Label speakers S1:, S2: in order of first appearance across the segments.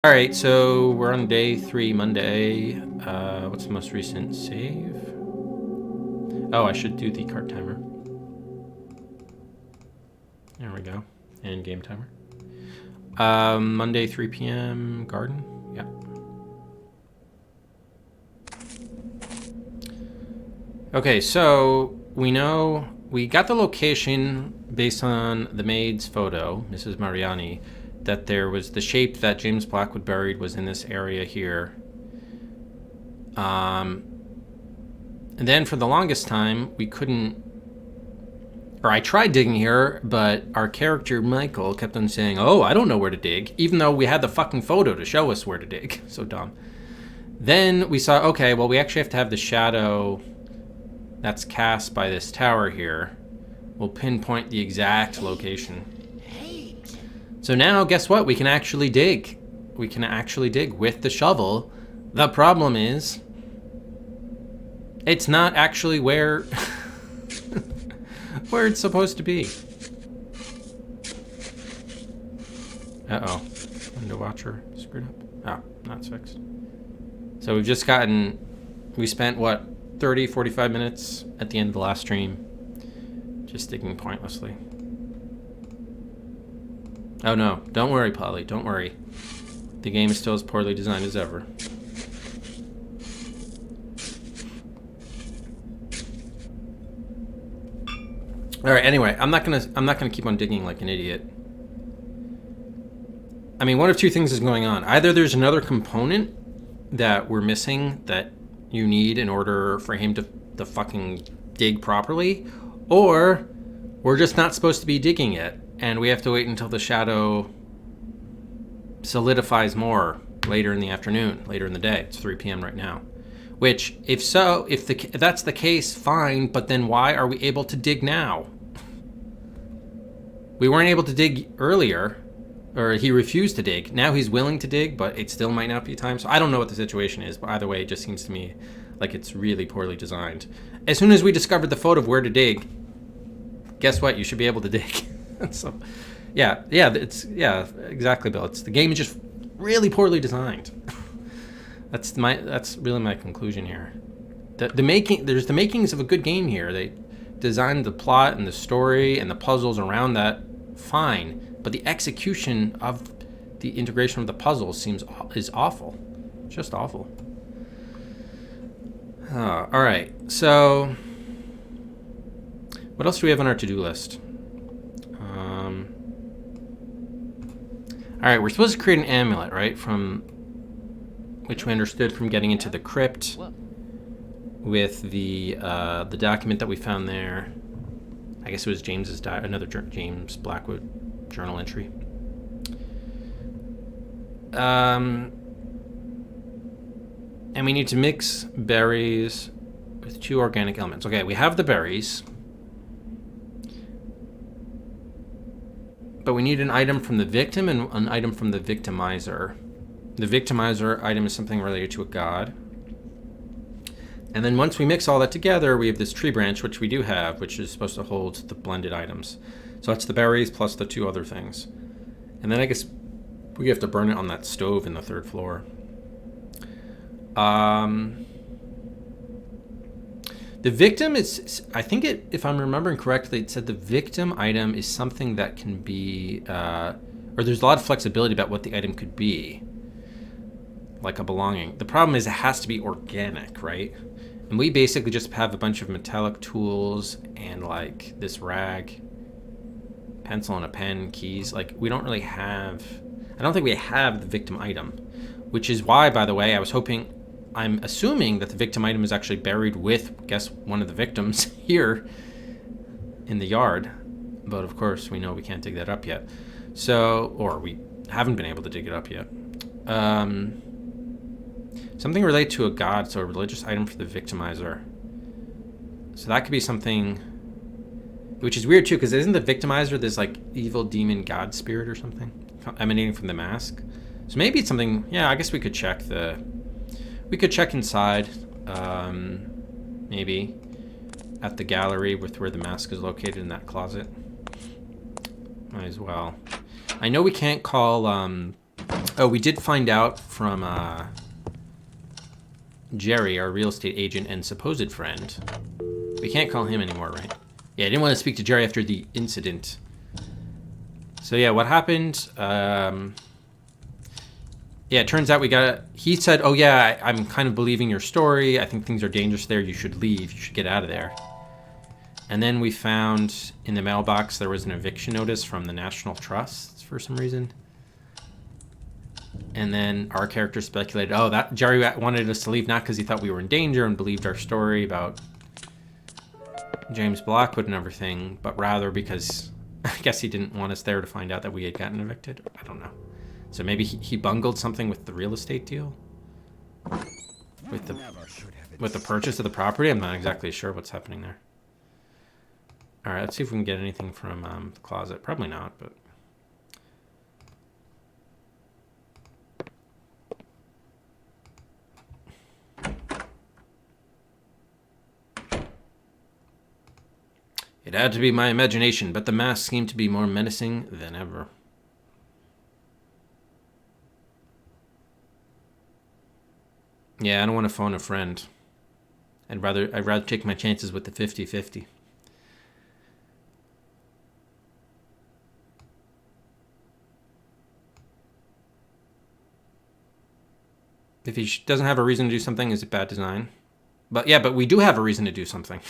S1: All right, so we're on day 3, Monday. What's the most recent save? Oh, I should do the cart timer. There we go. And game timer. Monday, 3 p.m. Garden. Yeah. Okay, so we know we got the location based on the maid's photo, Mrs. Mariani, that there was the shape that James Blackwood buried was in this area here. And then for the longest time, we couldn't, or I tried digging here, but our character Michael kept on saying, oh, I don't know where to dig, even though we had the fucking photo to show us where to dig. So dumb. Then we saw, okay, well, we actually have to have the shadow that's cast by this tower here. We'll pinpoint the exact location. So now, guess what? We can actually dig. We can actually dig with the shovel. The problem is, it's not actually where where it's supposed to be. Uh-oh. Window watcher screwed up. Oh, not fixed. So we've just gotten, we spent, what, 30, 45 minutes at the end of the last stream just digging pointlessly. Oh no, don't worry, Polly, don't worry. The game is still as poorly designed as ever. All right, anyway, I'm not gonna keep on digging like an idiot. I mean, one of two things is going on. Either there's another component that we're missing that you need in order for him to fucking dig properly, or we're just not supposed to be digging it, and we have to wait until the shadow solidifies more later in the afternoon, later in the day. It's 3 p.m. right now. Which, if that's the case, fine, but then why are we able to dig now? We weren't able to dig earlier, or he refused to dig. Now he's willing to dig, but it still might not be time. So I don't know what the situation is, but either way, it just seems to me like it's really poorly designed. As soon as we discovered the photo of where to dig, guess what? You should be able to dig. So, yeah, exactly, Bill. The game is just really poorly designed. That's really my conclusion here. There's the makings of a good game here. They designed the plot and the story and the puzzles around that fine, but the execution of the integration of the puzzles is awful. Just awful. All right, so what else do we have on our to-do list? All right, we're supposed to create an amulet, right? From which we understood from getting into the crypt with the document that we found there. I guess it was another James Blackwood journal entry. And we need to mix berries with 2 organic elements. Okay, we have the berries, but we need an item from the victim and an item from the victimizer. The victimizer item is something related to a god. And then once we mix all that together, we have this tree branch, which we do have, which is supposed to hold the blended items. So that's the berries plus the 2 other things. And then I guess we have to burn it on that stove in the 3rd floor. The victim is, I think if I'm remembering correctly, it said the victim item is something that can be, or there's a lot of flexibility about what the item could be. Like a belonging. The problem is it has to be organic, right? And we basically just have a bunch of metallic tools and like this rag, pencil and a pen, keys. Like we don't really have, I don't think we have the victim item, which is why, by the way, I'm assuming that the victim item is actually buried with, guess, one of the victims here in the yard. But of course, we know we can't dig that up yet. So, or we haven't been able to dig it up yet. Something related to a god, so a religious item for the victimizer. So that could be something, which is weird too, because isn't the victimizer this like evil demon god spirit or something emanating from the mask? So maybe it's something, yeah, I guess we could check inside, maybe at the gallery with where the mask is located in that closet. Might as well. I know we can't call Oh, we did find out from Jerry, our real estate agent and supposed friend. We can't call him anymore, right? Yeah, I didn't want to speak to Jerry after the incident. So yeah, what happened? Yeah, it turns out he said, oh yeah, I'm kind of believing your story. I think things are dangerous there. You should leave. You should get out of there. And then we found in the mailbox there was an eviction notice from the National Trust for some reason. And then our character speculated, oh, that Jerry wanted us to leave not because he thought we were in danger and believed our story about James Blackwood and everything, but rather because I guess he didn't want us there to find out that we had gotten evicted. I don't know. So maybe he bungled something with the real estate deal? With the purchase of the property? I'm not exactly sure what's happening there. All right, let's see if we can get anything from the closet. Probably not, but... It had to be my imagination, but the mask seemed to be more menacing than ever. Yeah, I don't want to phone a friend. I'd rather take my chances with the 50-50. If he doesn't have a reason to do something, is it bad design? But yeah, but we do have a reason to do something.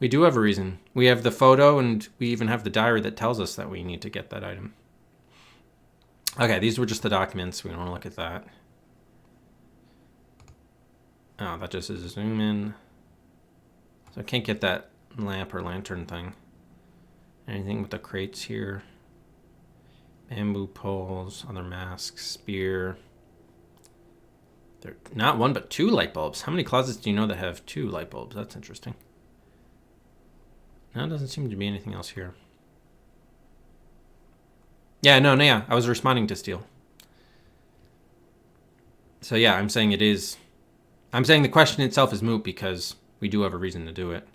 S1: We do have a reason. We have the photo, and we even have the diary that tells us that we need to get that item. Okay, these were just the documents. We don't want to look at that. Oh, that just is a zoom in. So I can't get that lamp or lantern thing. Anything with the crates here. Bamboo poles, other masks, spear. There, not one, but 2 light bulbs. How many closets do you know that have 2 light bulbs? That's interesting. No, it doesn't seem to be anything else here. Yeah, no, yeah. I was responding to Steele. So yeah, I'm saying it is... I'm saying the question itself is moot because we do have a reason to do it.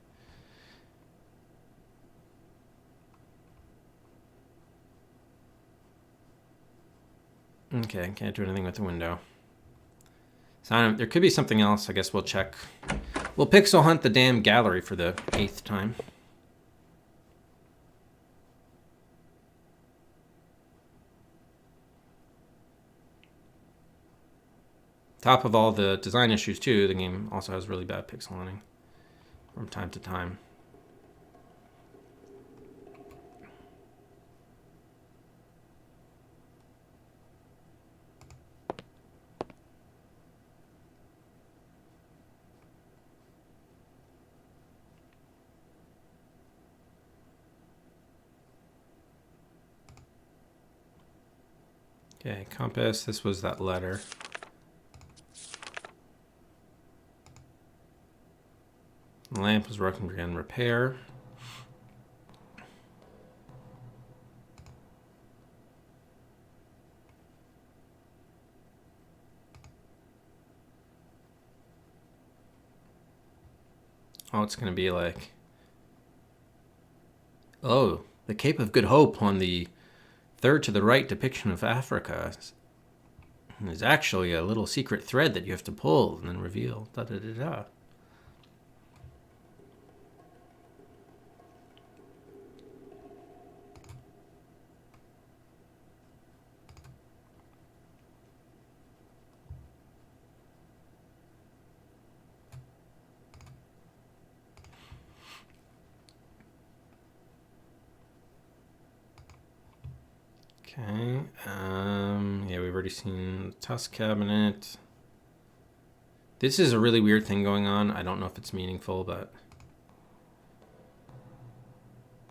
S1: Okay, can't do anything with the window. So there could be something else. I guess we'll check. We'll pixel hunt the damn gallery for the 8th time. Top of all the design issues too, the game also has really bad pixel hunting from time to time. Okay, compass, this was that letter. The lamp was broken again, repair. Oh, it's going to be like... Oh, the Cape of Good Hope on the 3rd to the right depiction of Africa. There's actually a little secret thread that you have to pull and then reveal. Da da da da. Okay, yeah, we've already seen the Tusk cabinet. This is a really weird thing going on. I don't know if it's meaningful, but...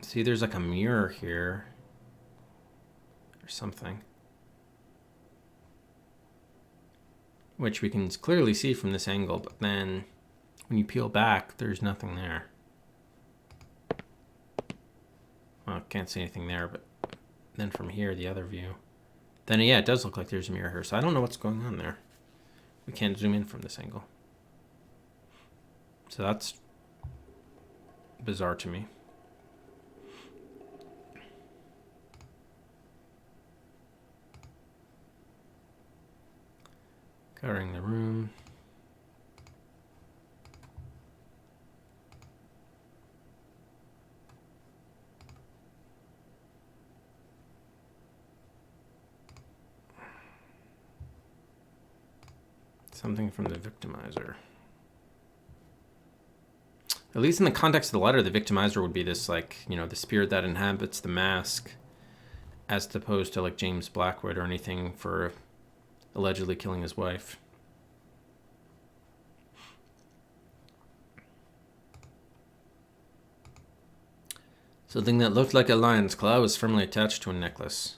S1: See, there's like a mirror here. Or something. Which we can clearly see from this angle, but then when you peel back, there's nothing there. Well, can't see anything there, but then from here, the other view. Then, yeah, it does look like there's a mirror here, so I don't know what's going on there. We can't zoom in from this angle. So that's bizarre to me. Covering the room. Something from the victimizer. At least in the context of the letter, the victimizer would be this, like, you know, the spirit that inhabits the mask, as opposed to, like, James Blackwood or anything for allegedly killing his wife. Something that looked like a lion's claw was firmly attached to a necklace.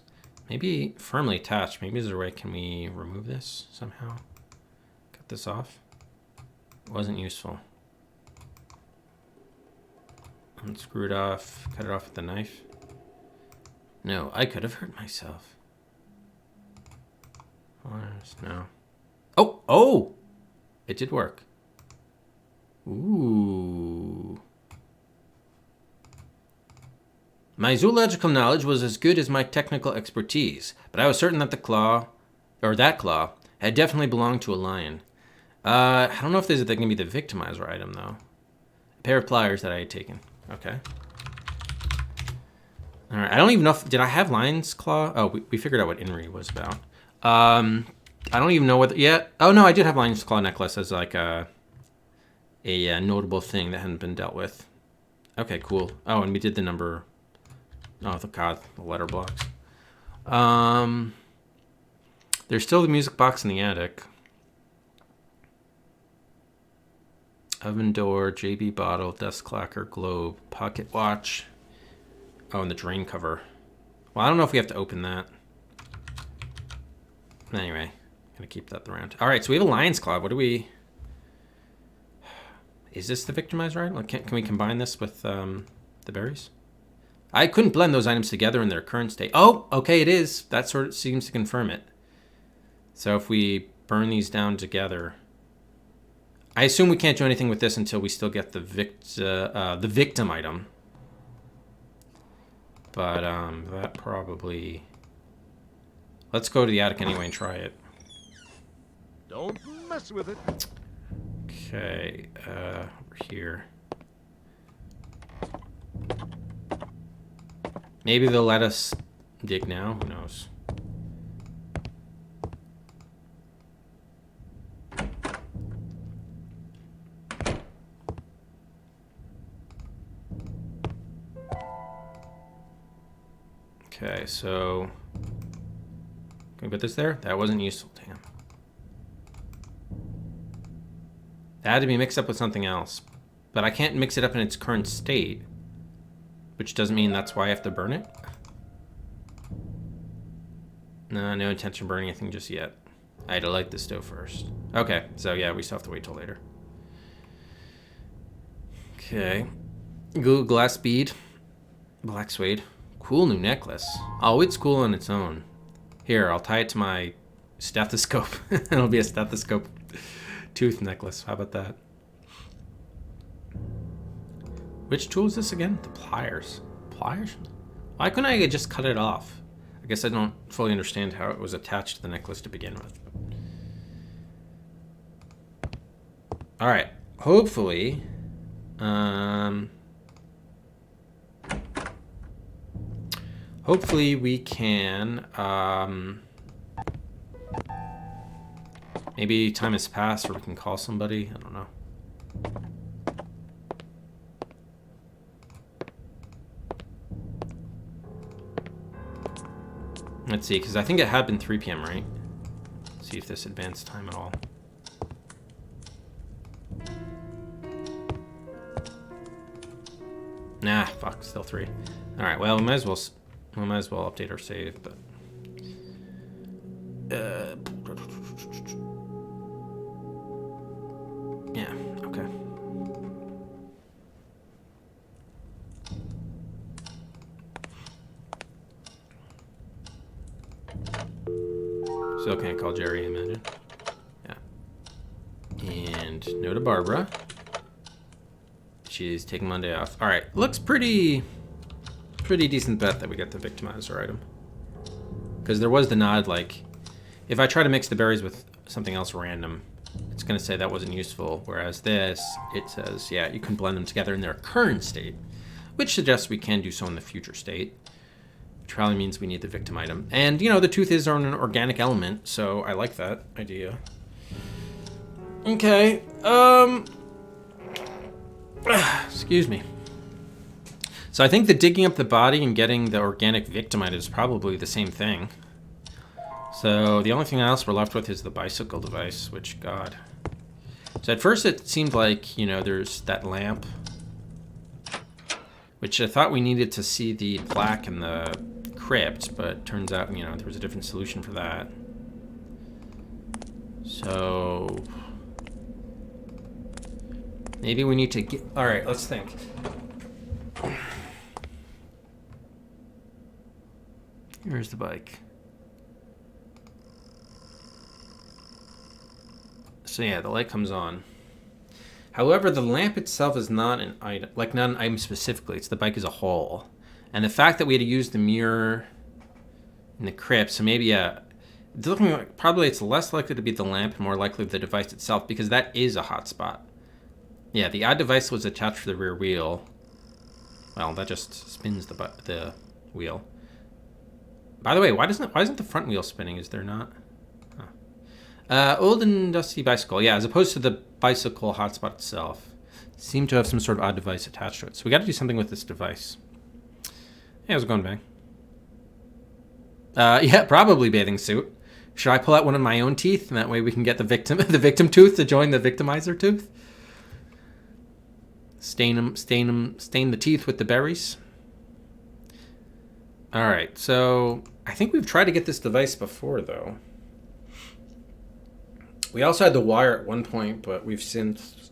S1: Maybe firmly attached. Maybe is there a way, can we remove this somehow? Cut this off? It wasn't useful. Unscrew it off, cut it off with the knife. No, I could have hurt myself. No. Oh, oh! It did work. Ooh. My zoological knowledge was as good as my technical expertise, but I was certain that that claw, had definitely belonged to a lion. I don't know if they can be the victimizer item, though. A pair of pliers that I had taken. Okay. All right. I don't even know if... Did I have lion's claw? Oh, we figured out what Inri was about. I don't even know whether... Yeah. Oh, no, I did have lion's claw necklace as like a notable thing that hadn't been dealt with. Okay, cool. Oh, and we did the number... Oh, God, the letter blocks. There's still the music box in the attic. Oven door, JB bottle, desk clacker, globe, pocket watch. Oh, and the drain cover. Well, I don't know if we have to open that. Anyway, gonna keep that around. All right, so we have a lion's claw. What do we... Is this the victimizer item? Like, can we combine this with the berries? I couldn't blend those items together in their current state. Oh, okay, it is. That sort of seems to confirm it. So if we burn these down together... I assume we can't do anything with this until we still get the victim item. But that probably... Let's go to the attic anyway and try it.
S2: Don't mess with it.
S1: Okay, over here. Maybe they'll let us dig now. Who knows? Okay, so can we put this there? That wasn't useful, damn. That had to be mixed up with something else. But I can't mix it up in its current state. Which doesn't mean that's why I have to burn it. No intention of burning anything just yet. I had to light the stove first. Okay, so yeah, we still have to wait till later. Okay. Google glass bead. Black suede. Cool new necklace. Oh, it's cool on its own. Here, I'll tie it to my stethoscope. It'll be a stethoscope tooth necklace. How about that? Which tool is this again? The pliers. Pliers? Why couldn't I just cut it off? I guess I don't fully understand how it was attached to the necklace to begin with. All right. Hopefully, hopefully we can, maybe time has passed or we can call somebody. I don't know. Let's see, because I think it had been 3 p.m., right? See if this advanced time at all. Nah, fuck, still 3. All right, well, we might as well update our save, but yeah, okay. Still can't call Jerry, I imagine. Yeah. And no to Barbara. She's taking Monday off. All right, looks pretty decent bet that we get the victimizer item. Because there was the nod, like, If I try to mix the berries with something else random, it's going to say that wasn't useful. Whereas this, it says, yeah, you can blend them together in their current state, which suggests we can do so in the future state. Which probably means we need the victim item. And, you know, the tooth is an organic element, so I like that idea. Okay, excuse me. So I think the digging up the body and getting the organic victim item is probably the same thing. So the only thing else we're left with is the bicycle device, which, God. So at first it seemed like, you know, there's that lamp, which I thought we needed to see the plaque in the crypt, but turns out, you know, there was a different solution for that. So maybe we need to get, all right, let's think. Here's the bike. So yeah, the light comes on. However, the lamp itself is not an item, like not an item specifically. It's the bike as a whole. And the fact that we had to use the mirror in the crypt, so maybe looking like probably it's less likely to be the lamp and more likely the device itself, because that is a hotspot. Yeah, the odd device was attached to the rear wheel. Well, that just spins the wheel. By the way, why isn't the front wheel spinning? Is there not? Old and dusty bicycle. Yeah, as opposed to the bicycle hotspot itself. Seem to have some sort of odd device attached to it. So we got to do something with this device. Hey, how's it going, Bang? Yeah, probably bathing suit. Should I pull out one of my own teeth? And that way we can get the victim tooth to join the victimizer tooth? Stain the teeth with the berries. All right, so I think we've tried to get this device before, though. We also had the wire at one point, but we since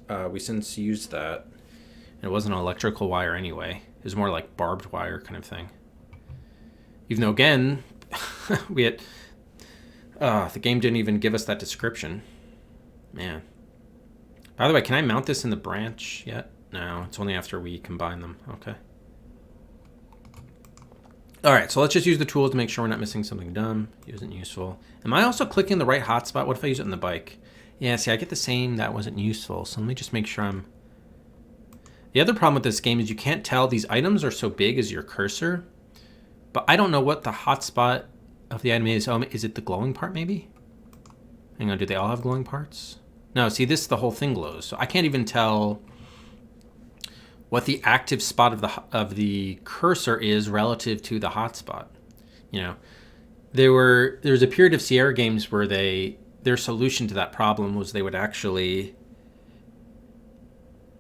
S1: used that. And it wasn't an electrical wire anyway. It was more like barbed wire kind of thing. Even though, again, we had the game didn't even give us that description. Man. By the way, can I mount this in the branch yet? No, it's only after we combine them. Okay. All right, so let's just use the tool to make sure we're not missing something dumb. It isn't useful. Am I also clicking the right hotspot? What if I use it on the bike? Yeah, see, I get the same that wasn't useful. So let me just make sure I'm... The other problem with this game is you can't tell. These items are so big as your cursor, but I don't know what the hotspot of the item is. Oh, is it the glowing part maybe? Hang on, do they all have glowing parts? No, see, the whole thing glows. So I can't even tell what the active spot of the cursor is relative to the hotspot. You know, there's a period of Sierra games where their solution to that problem was they would actually,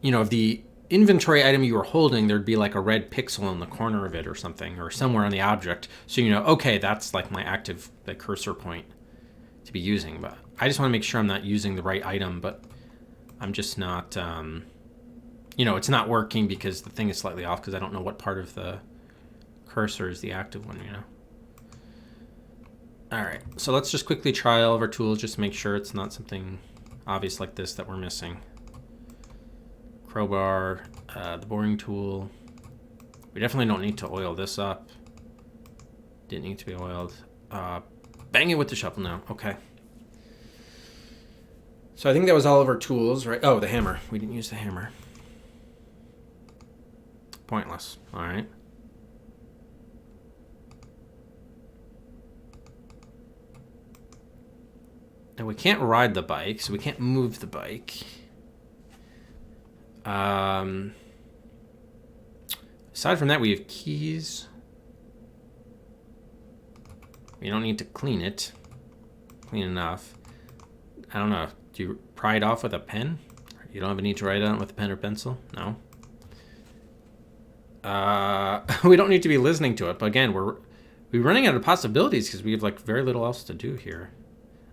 S1: you know, if the inventory item you were holding, there'd be like a red pixel in the corner of it or something, or somewhere on the object, so you know, okay, that's like my active cursor point to be using. But I just want to make sure I'm not using the right item, but I'm just not. You know, it's not working because the thing is slightly off because I don't know what part of the cursor is the active one, you know. All right, so let's just quickly try all of our tools just to make sure it's not something obvious like this that we're missing. Crowbar, the boring tool. We definitely don't need to oil this up. Didn't need to be oiled. Bang it with the shovel now, okay. So I think that was all of our tools, right? Oh, the hammer. We didn't use the hammer. Pointless. All right. And we can't ride the bike, so we can't move the bike. Aside from that, we have keys. We don't need to clean it. Clean enough. I don't know. Do you pry it off with a pen? You don't have a need to write on it with a pen or pencil? No. We don't need to be listening to it, but again, we're running out of possibilities because we have like very little else to do here.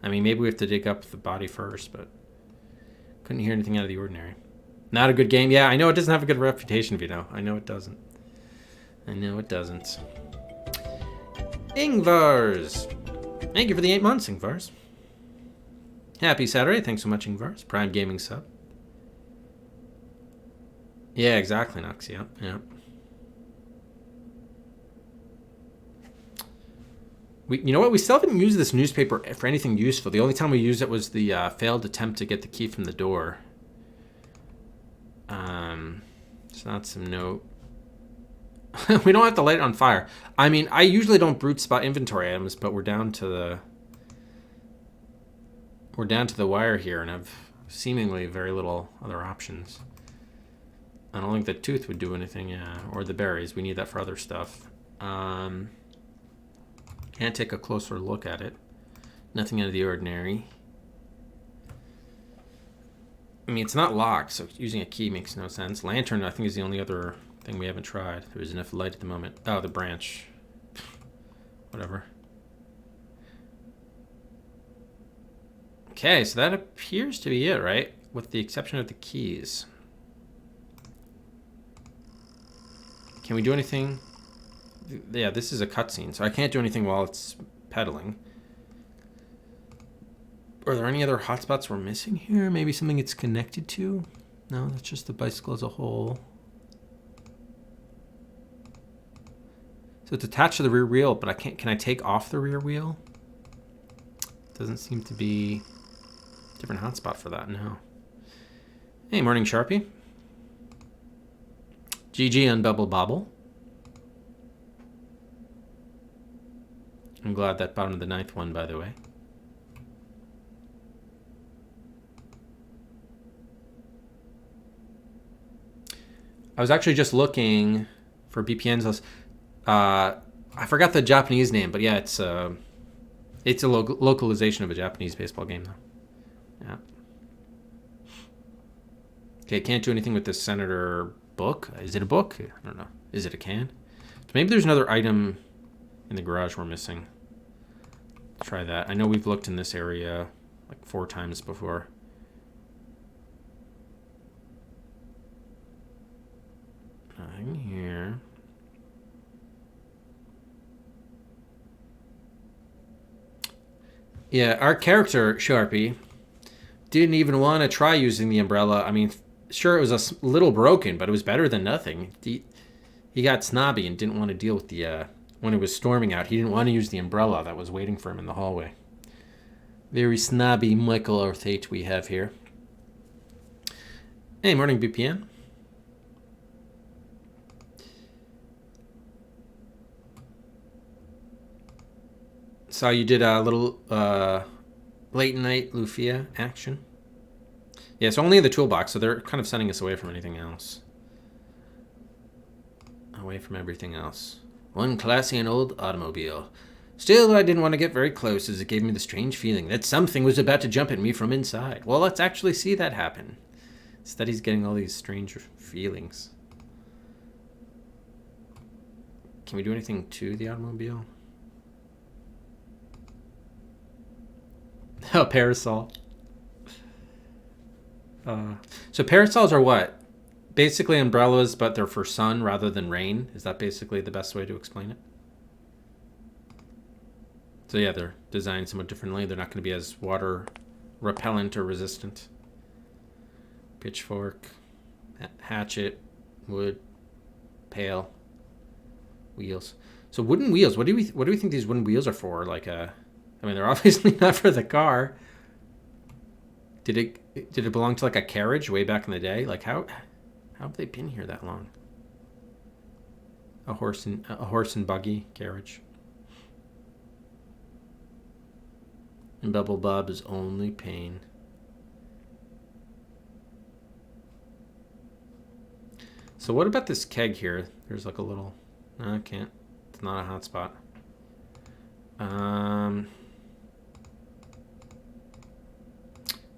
S1: I mean, maybe we have to dig up the body first, but couldn't hear anything out of the ordinary. Not a good game. Yeah, I know it doesn't have a good reputation, Vito. I know it doesn't. I know it doesn't. Ingvars! Thank you for the 8 months, Ingvars. Happy Saturday. Thanks so much, Ingvars. Prime Gaming sub. Yeah, exactly, Nux. Yeah, yeah. You know what? We still haven't used this newspaper for anything useful. The only time we used it was the failed attempt to get the key from the door. So that's some note. We don't have to light it on fire. I mean, I usually don't brute spot inventory items, but we're down to the wire here, and have seemingly very little other options. I don't think the tooth would do anything, yeah, or the berries. We need that for other stuff. Can't take a closer look at it. Nothing out of the ordinary. I mean, it's not locked, so using a key makes no sense. Lantern, I think, is the only other thing we haven't tried. There is enough light at the moment. Oh, the branch. Whatever. Okay, so that appears to be it, right? With the exception of the keys. Can we do anything? Yeah, this is a cutscene, so I can't do anything while it's pedaling. Are there any other hotspots we're missing here? Maybe something it's connected to? No, that's just the bicycle as a whole. So it's attached to the rear wheel, but I can't. Can I take off the rear wheel? Doesn't seem to be a different hotspot for that, no. Hey, morning, Sharpie. GG on Bubble Bobble. I'm glad that bottom of the 9th one, by the way. I was actually just looking for BPNs. I forgot the Japanese name, but yeah, it's a localization of a Japanese baseball game, though. Yeah. Okay, can't do anything with this Senator book. Is it a book? I don't know. Is it a can? So maybe there's another item in the garage we're missing. Let's try that. I know we've looked in this area like 4 times before. Nothing here. Yeah, our character, Sharpie, didn't even want to try using the umbrella. I mean, sure, it was a little broken, but it was better than nothing. He got snobby and didn't want to deal with the... when it was storming out, he didn't want to use the umbrella that was waiting for him in the hallway. Very snobby Michael Orthate we have here. Hey, morning, BPN. Saw you did a little late night Lufia action. Yeah, it's only in the toolbox, so they're kind of sending us away from anything else. Away from everything else. One classy and old automobile. Still, I didn't want to get very close, as it gave me the strange feeling that something was about to jump at me from inside. Well, let's actually see that happen. Steady's getting all these strange feelings. Can we do anything to the automobile? Oh, parasol. So parasols are what? Basically umbrellas, but they're for sun rather than rain. Is that basically the best way to explain it? So yeah, they're designed somewhat differently. They're not going to be as water repellent or resistant. Pitchfork, hatchet, wood, pail, wheels. So wooden wheels. What do we think these wooden wheels are for? Like I mean, they're obviously not for the car. Did it belong to like a carriage way back in the day? Like how have they been here that long? A horse and buggy carriage. And Bubble Bob is only pain. So what about this keg here? There's like a little... No, I can't. It's not a hot spot.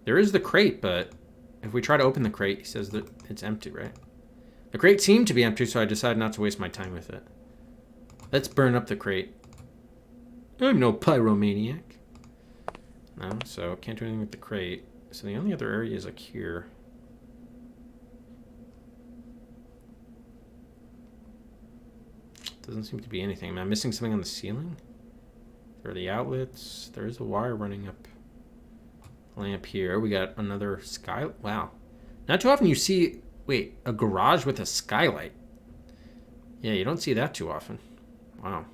S1: There is the crate, but if we try to open the crate, he says that it's empty, right? The crate seemed to be empty, so I decided not to waste my time with it. Let's burn up the crate. I'm no pyromaniac. No, so can't do anything with the crate. So the only other area is like here. Doesn't seem to be anything. Am I missing something on the ceiling? There are the outlets. There is a wire running up. Lamp here. We got another sky. Wow. Not too often you see, wait, a garage with a skylight. Yeah, you don't see that too often. Wow.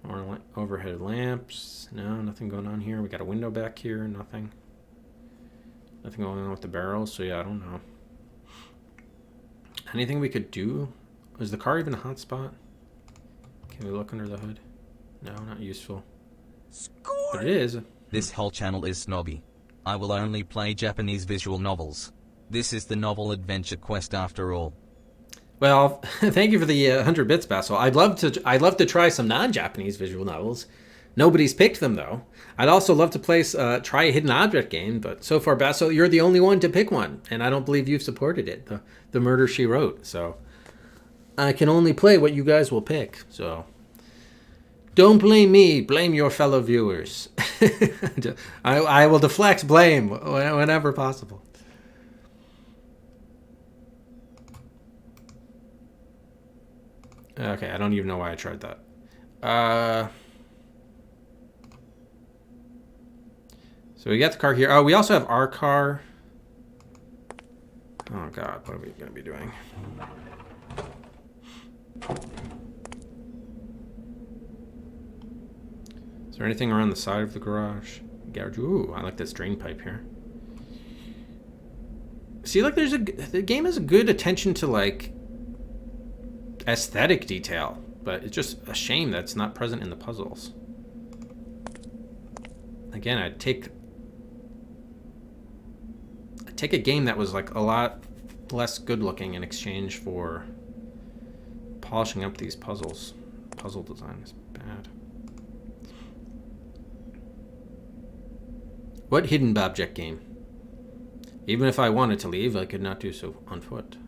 S1: More overhead lamps. No, nothing going on here. We got a window back here. Nothing. Nothing going on with the barrels. So yeah, I don't know. Anything we could do? Is the car even a hot spot? Can we look under the hood? No, not useful.
S2: Score!
S1: But it is.
S3: This whole channel is snobby. I will only play Japanese visual novels. This is the novel adventure quest after all.
S1: Well, thank you for the 100 bits, Basil. I'd love to try some non-Japanese visual novels. Nobody's picked them though. I'd also love to try a hidden object game, but so far, Basil, you're the only one to pick one, and I don't believe you've supported it. The Murder She Wrote. So I can only play what you guys will pick. So don't blame me. Blame your fellow viewers. I will deflect blame whenever possible. Okay, I don't even know why I tried that. So we got the car here. Oh, we also have our car. Oh, God. What are we going to be doing? Is there anything around the side of the garage? Garage. Ooh, I like this drain pipe here. See, like, the game has a good attention to, like, aesthetic detail, but it's just a shame that it's not present in the puzzles. Again, I'd take a game that was like a lot less good looking in exchange for polishing up these puzzles. Puzzle design is bad. What hidden object game? Even if I wanted to leave, I could not do so on foot.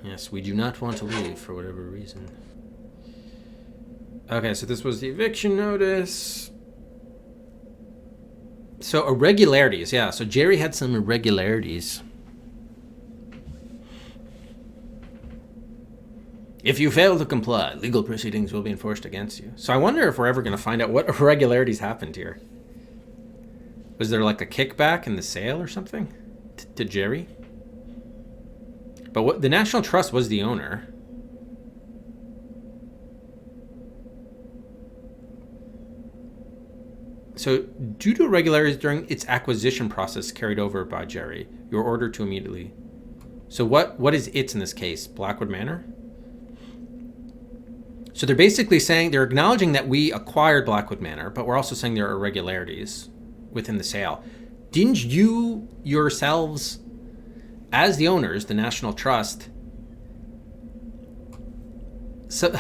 S1: Yes, we do not want to leave for whatever reason. Okay, so this was the eviction notice. So irregularities, yeah. So Jerry had some irregularities. If you fail to comply, legal proceedings will be enforced against you. So I wonder if we're ever going to find out what irregularities happened here. Was there like a kickback in the sale or something to Jerry? But what the National Trust was the owner. So, due to irregularities during its acquisition process carried over by Jerry, you're ordered to immediately. So what is it in this case? Blackwood Manor? So they're basically saying, they're acknowledging that we acquired Blackwood Manor, but we're also saying there are irregularities within the sale. Didn't you yourselves, as the owners, the National Trust, so,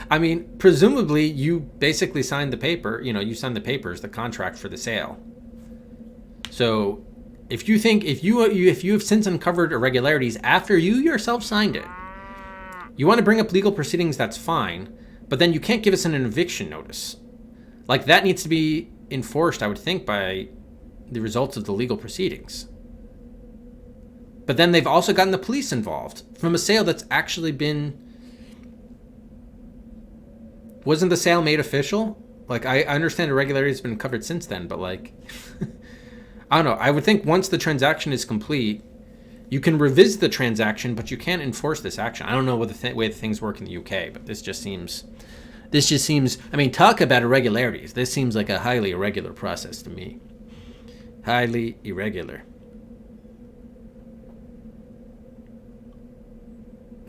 S1: I mean, presumably you basically signed the paper, you signed the papers, the contract for the sale. So if you think, if you have since uncovered irregularities after you yourself signed it, you want to bring up legal proceedings, that's fine, but then you can't give us an eviction notice. Like, that needs to be enforced, I would think, by the results of the legal proceedings. But then they've also gotten the police involved from a sale that's actually been... Wasn't the sale made official? Like, I understand irregularities has been covered since then, but like... I don't know. I would think once the transaction is complete, you can revisit the transaction, but you can't enforce this action. I don't know what the way the things work in the UK, but this just seems... I mean, talk about irregularities. This seems like a highly irregular process to me. Highly irregular.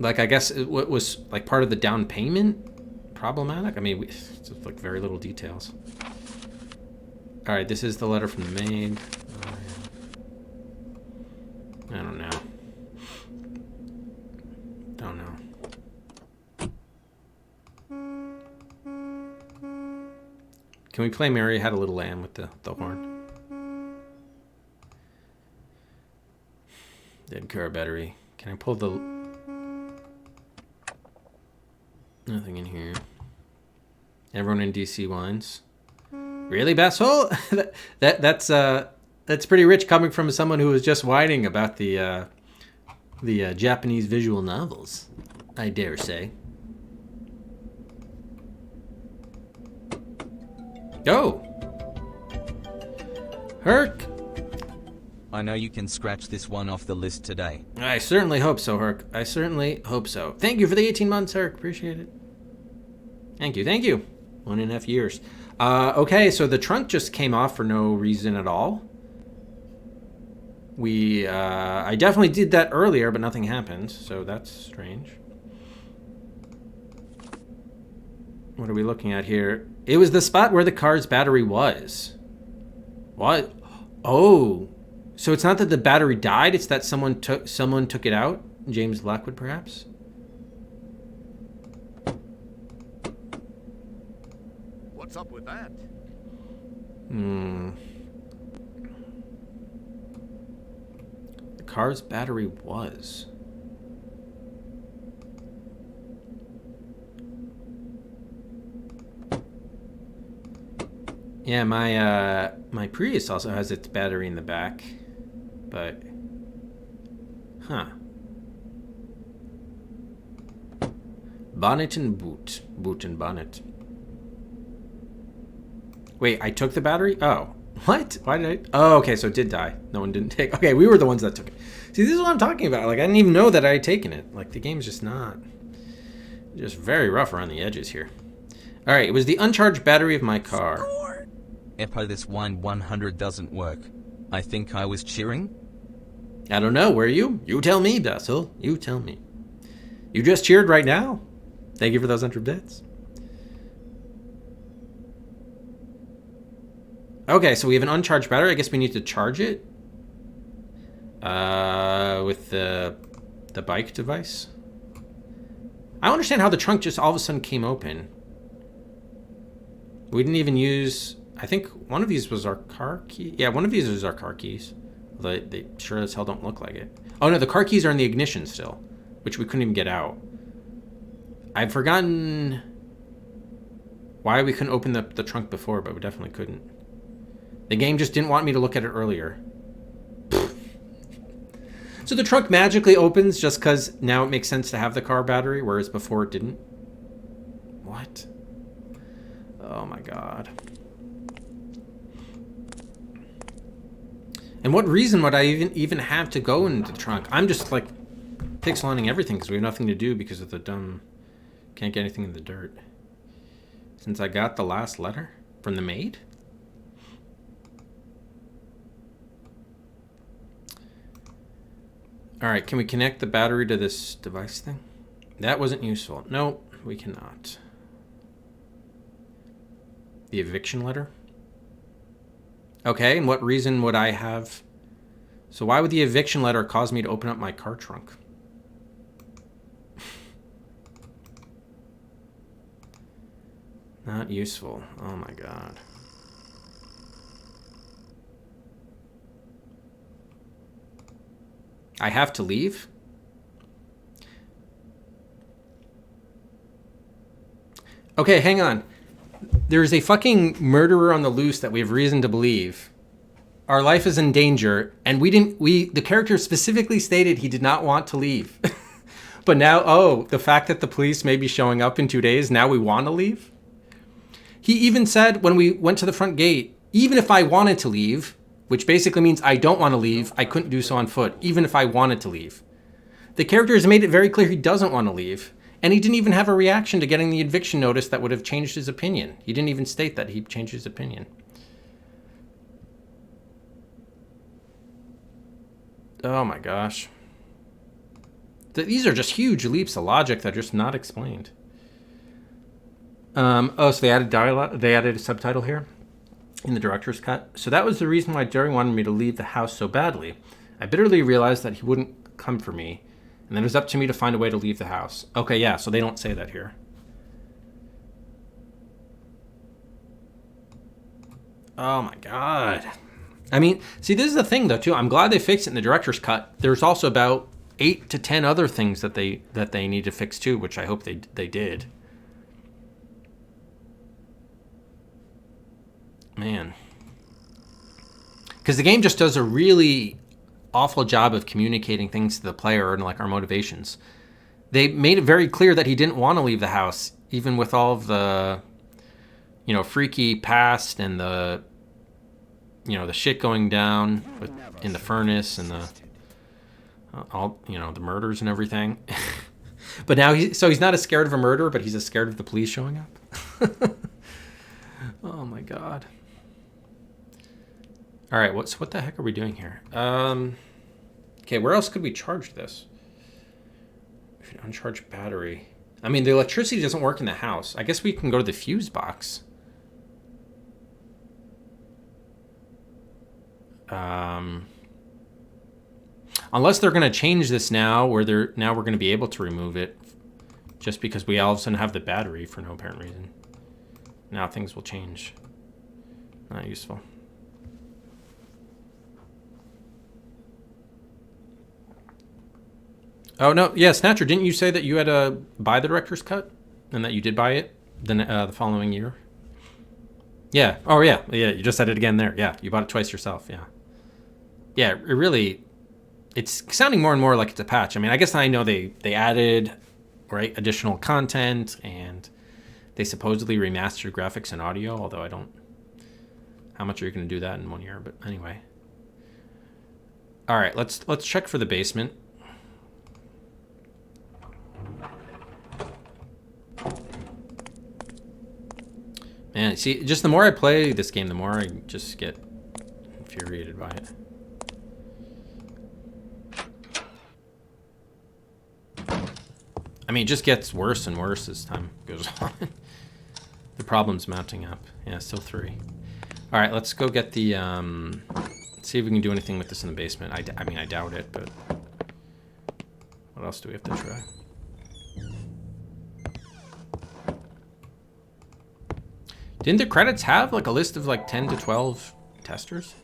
S1: Like, I guess what was like part of the down payment problematic? I mean, it's like very little details. All right, this is the letter from the maid. I don't know. Don't know. Can we play Mary Had a Little Lamb with the horn? Dead car battery. Can I pull the... Nothing in here. Everyone in DC whines. Really, Bassol? That's pretty rich coming from someone who was just whining about the Japanese visual novels, I dare say. Oh! Herc!
S3: I know you can scratch this one off the list today.
S1: I certainly hope so, Herc. I certainly hope so. Thank you for the 18 months, Herc. Appreciate it. Thank you, thank you. 1.5 years. Okay, so the trunk just came off for no reason at all. I definitely did that earlier, but nothing happened, so that's strange. What are we looking at here? It was the spot where the car's battery was. What? Oh, so it's not that the battery died, it's that someone took it out? James Blackwood, perhaps?
S2: What's up with that?
S1: The car's battery was. Yeah, my Prius also has its battery in the back, but bonnet and boot and bonnet. Wait, I took the battery? Oh, what? Why did I? Oh, okay, so it did die. No one didn't take. Okay, we were the ones that took it. See, this is what I'm talking about. Like, I didn't even know that I had taken it. Like, the game's just very rough around the edges here. All right, it was the uncharged battery of my car.
S3: Eppo, this wine 100 doesn't work. I think I was cheering?
S1: I don't know. Were you? You tell me, Basil. You tell me. You just cheered right now. Thank you for those 100 bits. Okay, so we have an uncharged battery. I guess we need to charge it with the bike device. I don't understand how the trunk just all of a sudden came open. We didn't even use... I think one of these was our car key. Yeah, one of these is our car keys. They sure as hell don't look like it. Oh no, the car keys are in the ignition still, which we couldn't even get out. I've forgotten why we couldn't open the trunk before, but we definitely couldn't. The game just didn't want me to look at it earlier. So the trunk magically opens just because now it makes sense to have the car battery, whereas before it didn't? What? Oh my god. And what reason would I even have to go into the trunk? I'm just like pixelating everything because we have nothing to do because of the dumb... Can't get anything in the dirt. Since I got the last letter from the maid? Alright, can we connect the battery to this device thing? That wasn't useful. No, we cannot. The eviction letter? Okay, and what reason would I have? So why would the eviction letter cause me to open up my car trunk? Not useful. Oh my god. I have to leave? Okay, hang on. There's a fucking murderer on the loose that we have reason to believe. Our life is in danger, and the character specifically stated he did not want to leave. But now, oh, the fact that the police may be showing up in 2 days, now we want to leave? He even said when we went to the front gate, even if I wanted to leave, which basically means I don't want to leave, I couldn't do so on foot, even if I wanted to leave. The character has made it very clear he doesn't want to leave, and he didn't even have a reaction to getting the eviction notice that would have changed his opinion. He didn't even state that he changed his opinion. Oh my gosh. These are just huge leaps of logic that are just not explained. Oh, so they added dialogue. They added a subtitle here in the director's cut. So that was the reason why Jerry wanted me to leave the house so badly. I bitterly realized that he wouldn't come for me, and then it was up to me to find a way to leave the house. Okay, yeah, so they don't say that here. Oh my god. I mean, see, this is the thing though too. I'm glad they fixed it in the director's cut. There's also about 8 to 10 other things that they need to fix too, which I hope they did. Man. Because the game just does a really awful job of communicating things to the player and like our motivations. They made it very clear that he didn't want to leave the house, even with all of the, freaky past and the, the shit going down in the furnace and the, the murders and everything. But now he's not as scared of a murderer, but he's as scared of the police showing up. Oh my god. All right, what the heck are we doing here? Okay, where else could we charge this? We should uncharge battery. I mean, the electricity doesn't work in the house. I guess we can go to the fuse box. Unless they're going to change this now, where we're going to be able to remove it, just because we all of a sudden have the battery for no apparent reason. Now things will change. Not useful. Oh no, yeah, Snatcher, didn't you say that you had to buy the director's cut, and that you did buy it the following year? Yeah. Oh yeah. You just said it again there. Yeah, you bought it twice yourself. Yeah. Yeah, it really. It's sounding more and more like it's a patch. I mean, I guess I know they added, right, additional content, and they supposedly remastered graphics and audio, although I don't... How much are you going to do that in 1 year? But anyway. All right, let's check for the basement. Man, see, just the more I play this game, the more I just get infuriated by it. I mean, it just gets worse and worse as time goes on. The problem's mounting up. Yeah, still 3. All right, let's go get the... see if we can do anything with this in the basement. I mean, I doubt it, but... What else do we have to try? Didn't the credits have like a list of like 10 to 12 testers?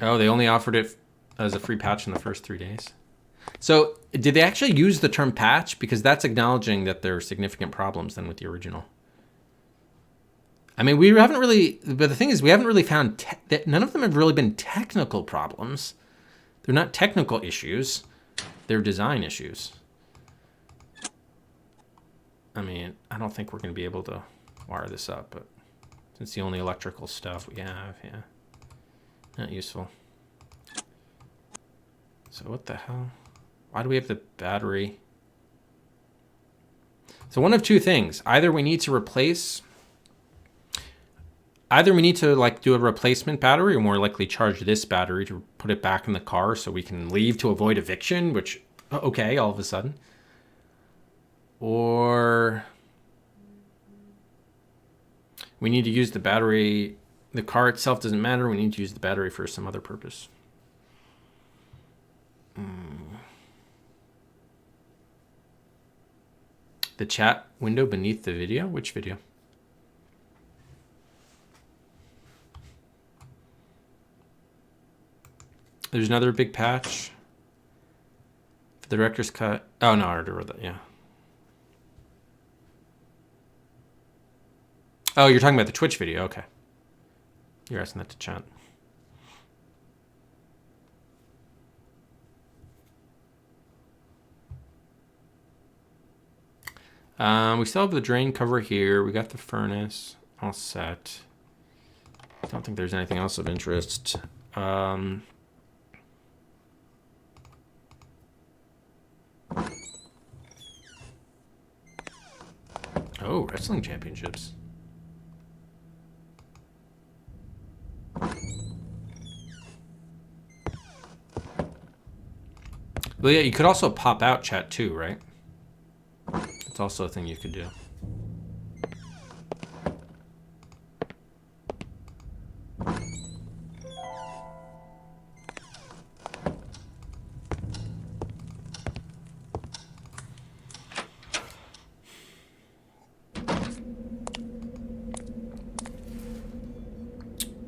S1: Oh, they only offered it as a free patch in the first 3 days. So did they actually use the term patch? Because that's acknowledging that there are significant problems then with the original. I mean, we haven't really, but the thing is, we haven't really found that none of them have really been technical problems. They're not technical issues. They're design issues. I mean, I don't think we're going to be able to wire this up, but it's the only electrical stuff we have, yeah. Not useful. So what the hell? Why do we have the battery? So one of two things. Either we need to like do a replacement battery, or more likely charge this battery to put it back in the car so we can leave to avoid eviction, which, okay, all of a sudden. Or we need to use the battery. The car itself doesn't matter. We need to use the battery for some other purpose. The chat window beneath the video? Which video? There's another big patch for the director's cut. Oh, no, I already read that, yeah. Oh, you're talking about the Twitch video, okay. You're asking that to chat. We still have the drain cover here. We got the furnace all set. I don't think there's anything else of interest. Oh, wrestling championships. Well, yeah, you could also pop out chat too, right? It's also a thing you could do.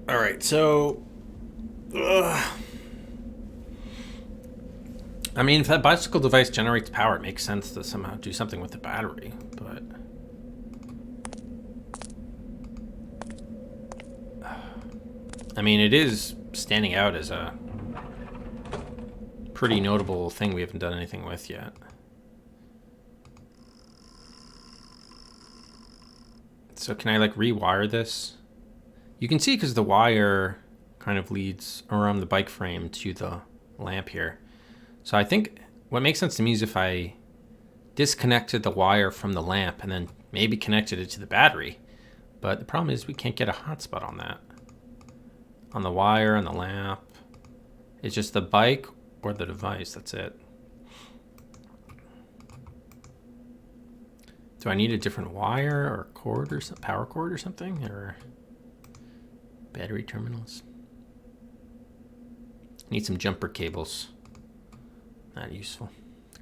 S1: All right, so... I mean, if that bicycle device generates power, it makes sense to somehow do something with the battery, but... I mean, it is standing out as a pretty notable thing we haven't done anything with yet. So can I like rewire this? You can see because the wire kind of leads around the bike frame to the lamp here. So I think what makes sense to me is if I disconnected the wire from the lamp and then maybe connected it to the battery. But the problem is we can't get a hotspot on that. On the wire, on the lamp. It's just the bike or the device, that's it. Do I need a different wire or cord or some power cord or something? Or battery terminals? Need some jumper cables. Not useful.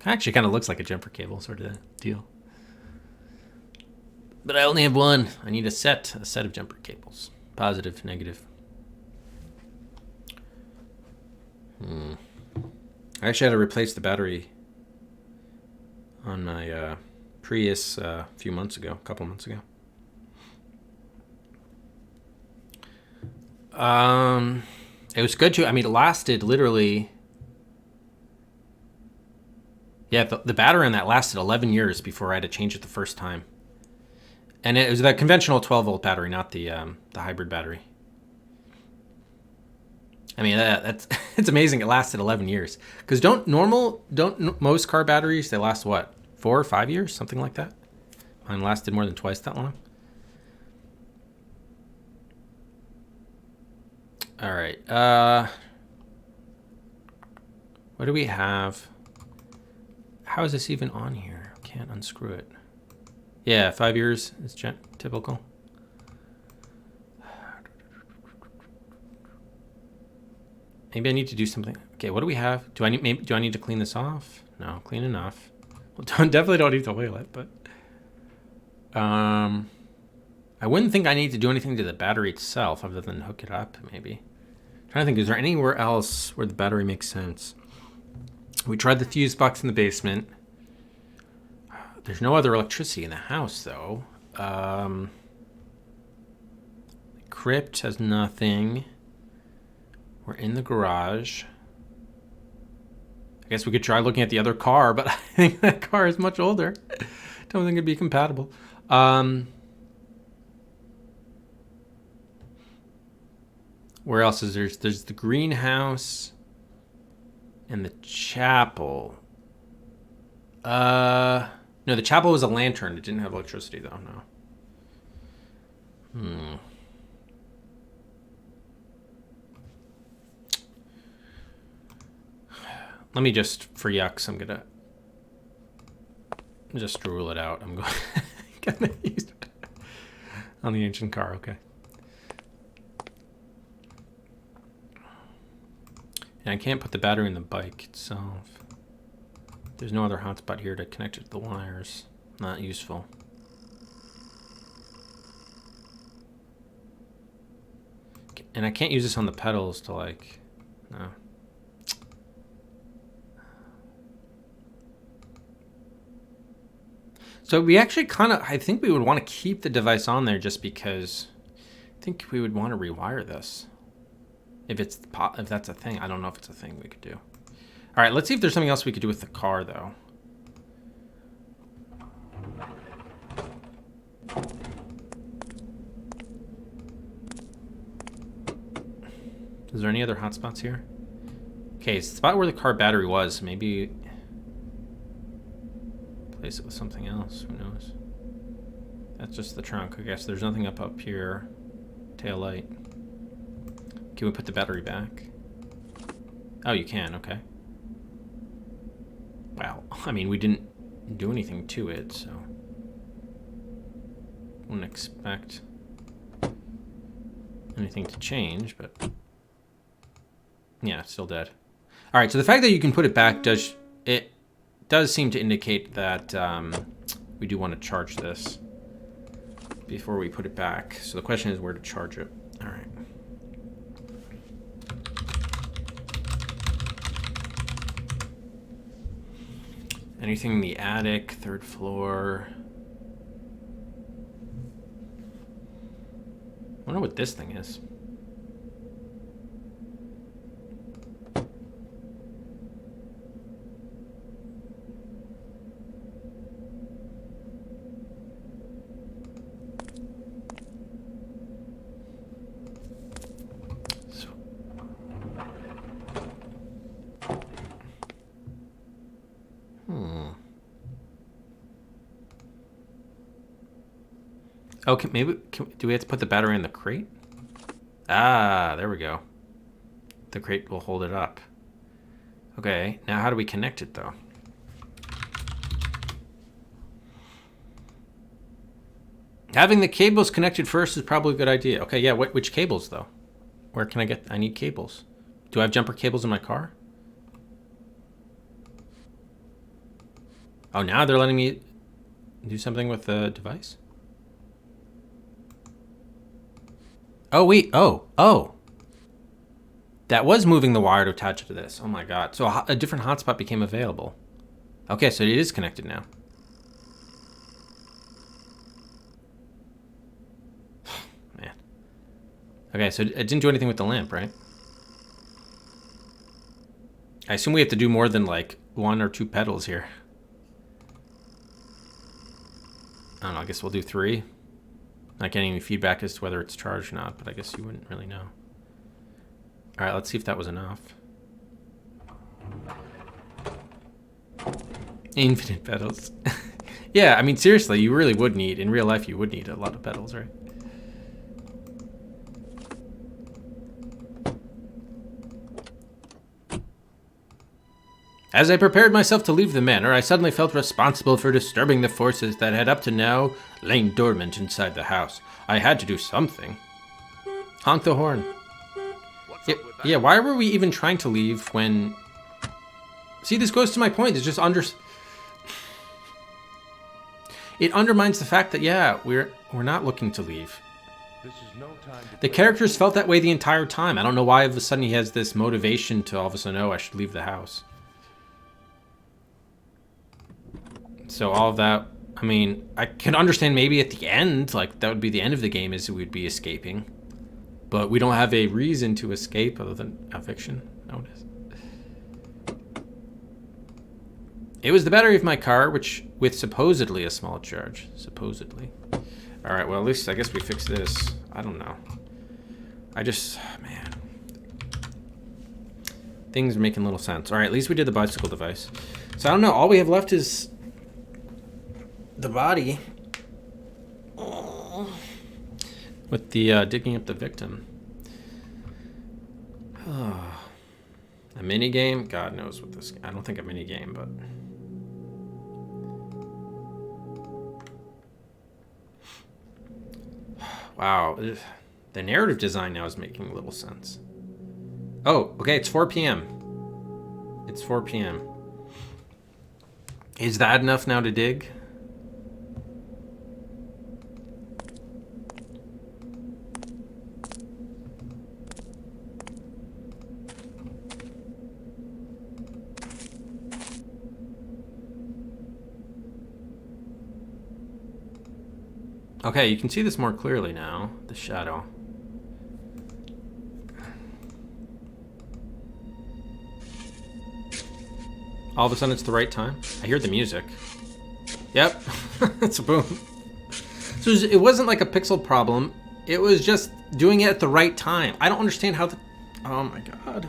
S1: Actually kind of looks like a jumper cable sort of deal. But I only have one. I need a set of jumper cables. Positive, negative. I actually had to replace the battery on my Prius a few months ago, a couple months ago. It was good too. I mean, it lasted literally. Yeah, the battery on that lasted 11 years before I had to change it the first time. And it was the conventional 12-volt battery, not the hybrid battery. I mean, that's it's amazing. It lasted 11 years. Because don't most car batteries, they last what, 4 or 5 years, something like that? Mine lasted more than twice that long. All right. What do we have? How is this even on here? Can't unscrew it. Yeah, 5 years is typical. Maybe I need to do something. Okay, what do we have? Do I need to clean this off? No, clean enough. Well, definitely don't need to oil it, but I wouldn't think I need to do anything to the battery itself other than hook it up, maybe. I'm trying to think, is there anywhere else where the battery makes sense? We tried the fuse box in the basement. There's no other electricity in the house, though. The crypt has nothing. We're in the garage. I guess we could try looking at the other car, but I think that car is much older. Don't think it'd be compatible. Where else is there? There's the greenhouse and the chapel. No, the chapel was a lantern. It didn't have electricity, though. No. Let me just, for yucks, I'm gonna just rule it out. I'm gonna use it on the ancient car. Okay. And I can't put the battery in the bike itself. There's no other hotspot here to connect it to the wires. Not useful. And I can't use this on the pedals to like, no. So we actually I think we would want to keep the device on there just because I think we would want to rewire this. If that's a thing. I don't know if it's a thing we could do. All right, let's see if there's something else we could do with the car, though. Is there any other hotspots here? Okay, it's the spot where the car battery was. Maybe place it with something else. Who knows? That's just the trunk. I guess there's nothing up here. Tail light. Can we put the battery back? Oh, you can. Okay. Well, I mean, we didn't do anything to it, so wouldn't expect anything to change, but yeah, it's still dead. All right, so the fact that you can put it back does seem to indicate that we do want to charge this before we put it back. So the question is where to charge it. All right. Anything in the attic, third floor? I wonder what this thing is. Okay, maybe do we have to put the battery in the crate? Ah, there we go. The crate will hold it up. Okay, now how do we connect it though? Having the cables connected first is probably a good idea. Okay, yeah, which cables though? Where can I get, I need cables. Do I have jumper cables in my car? Oh, now they're letting me do something with the device? Oh, wait, oh. That was moving the wire to attach it to this. Oh my God, so a different hotspot became available. Okay, so it is connected now. Man. Okay, so it didn't do anything with the lamp, right? I assume we have to do more than like 1 or 2 pedals here. I don't know, I guess we'll do 3. Not getting any feedback as to whether it's charged or not, but I guess you wouldn't really know. All right, let's see if that was enough. Infinite pedals. Yeah, I mean, seriously, you really would need, in real life, you would need a lot of pedals, right? As I prepared myself to leave the manor, I suddenly felt responsible for disturbing the forces that had up to now lain dormant inside the house. I had to do something. Honk the horn. Yeah, why were we even trying to leave when... See, this goes to my point. It's just It undermines the fact that, yeah, we're not looking to leave.
S2: This is no time to
S1: The characters felt that way the entire time. I don't know why all of a sudden he has this motivation to all of a sudden, oh, I should leave the house. So all of that, I mean, I can understand maybe at the end, like that would be the end of the game is we'd be escaping. But we don't have a reason to escape other than eviction notice. It was the battery of my car, which with supposedly a small charge. Supposedly. All right, well, at least I guess we fixed this. I don't know. Man. Things are making little sense. All right, at least we did the bicycle device. So I don't know. All we have left is the body. With the digging up the victim. A mini game? God knows what this... I don't think a mini game, but... Wow. The narrative design now is making little sense. Oh, okay, it's 4 p.m. It's 4 p.m. Is that enough now to dig? Okay, you can see this more clearly now, the shadow. All of a sudden it's the right time. I hear the music. Yep, it's a boom. So it wasn't like a pixel problem. It was just doing it at the right time. I don't understand how the... Oh my God.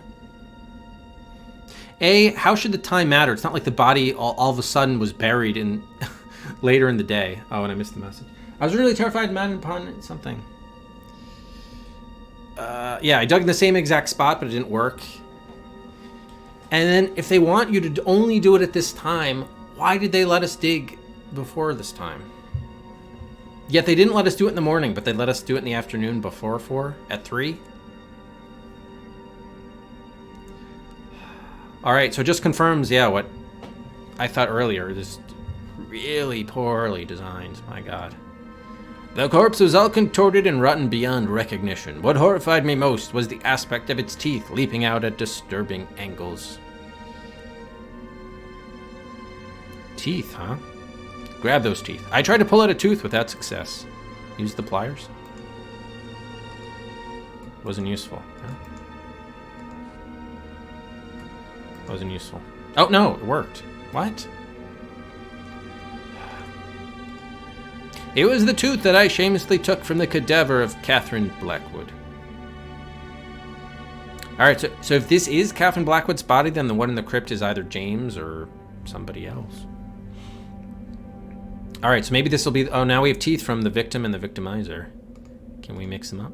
S1: How should the time matter? It's not like the body all of a sudden was buried in later in the day. Oh, and I missed the message. I was really terrified, man, upon something. Yeah, I dug in the same exact spot, but it didn't work. And then if they want you to only do it at this time, why did they let us dig before this time? Yet they didn't let us do it in the morning, but they let us do it in the afternoon before 4 at 3. All right, so it just confirms, yeah, what I thought earlier. Just really poorly designed, my God. The corpse was all contorted and rotten beyond recognition. What horrified me most was the aspect of its teeth leaping out at disturbing angles. Teeth, huh? Grab those teeth. I tried to pull out a tooth without success. Use the pliers. Wasn't useful. Huh? Wasn't useful. Oh, no, it worked. What? It was the tooth that I shamelessly took from the cadaver of Catherine Blackwood. Alright, so if this is Catherine Blackwood's body, then the one in the crypt is either James or somebody else. All right, so maybe this will be... Oh, now we have teeth from the victim and the victimizer. Can we mix them up?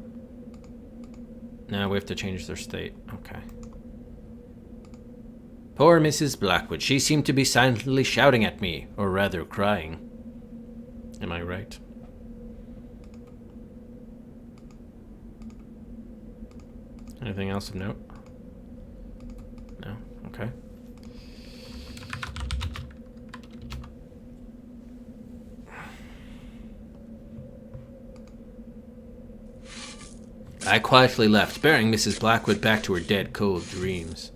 S1: No, we have to change their state. Okay. Poor Mrs. Blackwood. She seemed to be silently shouting at me, or rather crying. Am I right? Anything else of note? No? Okay. I quietly left, bearing Mrs. Blackwood back to her dead, cold dreams.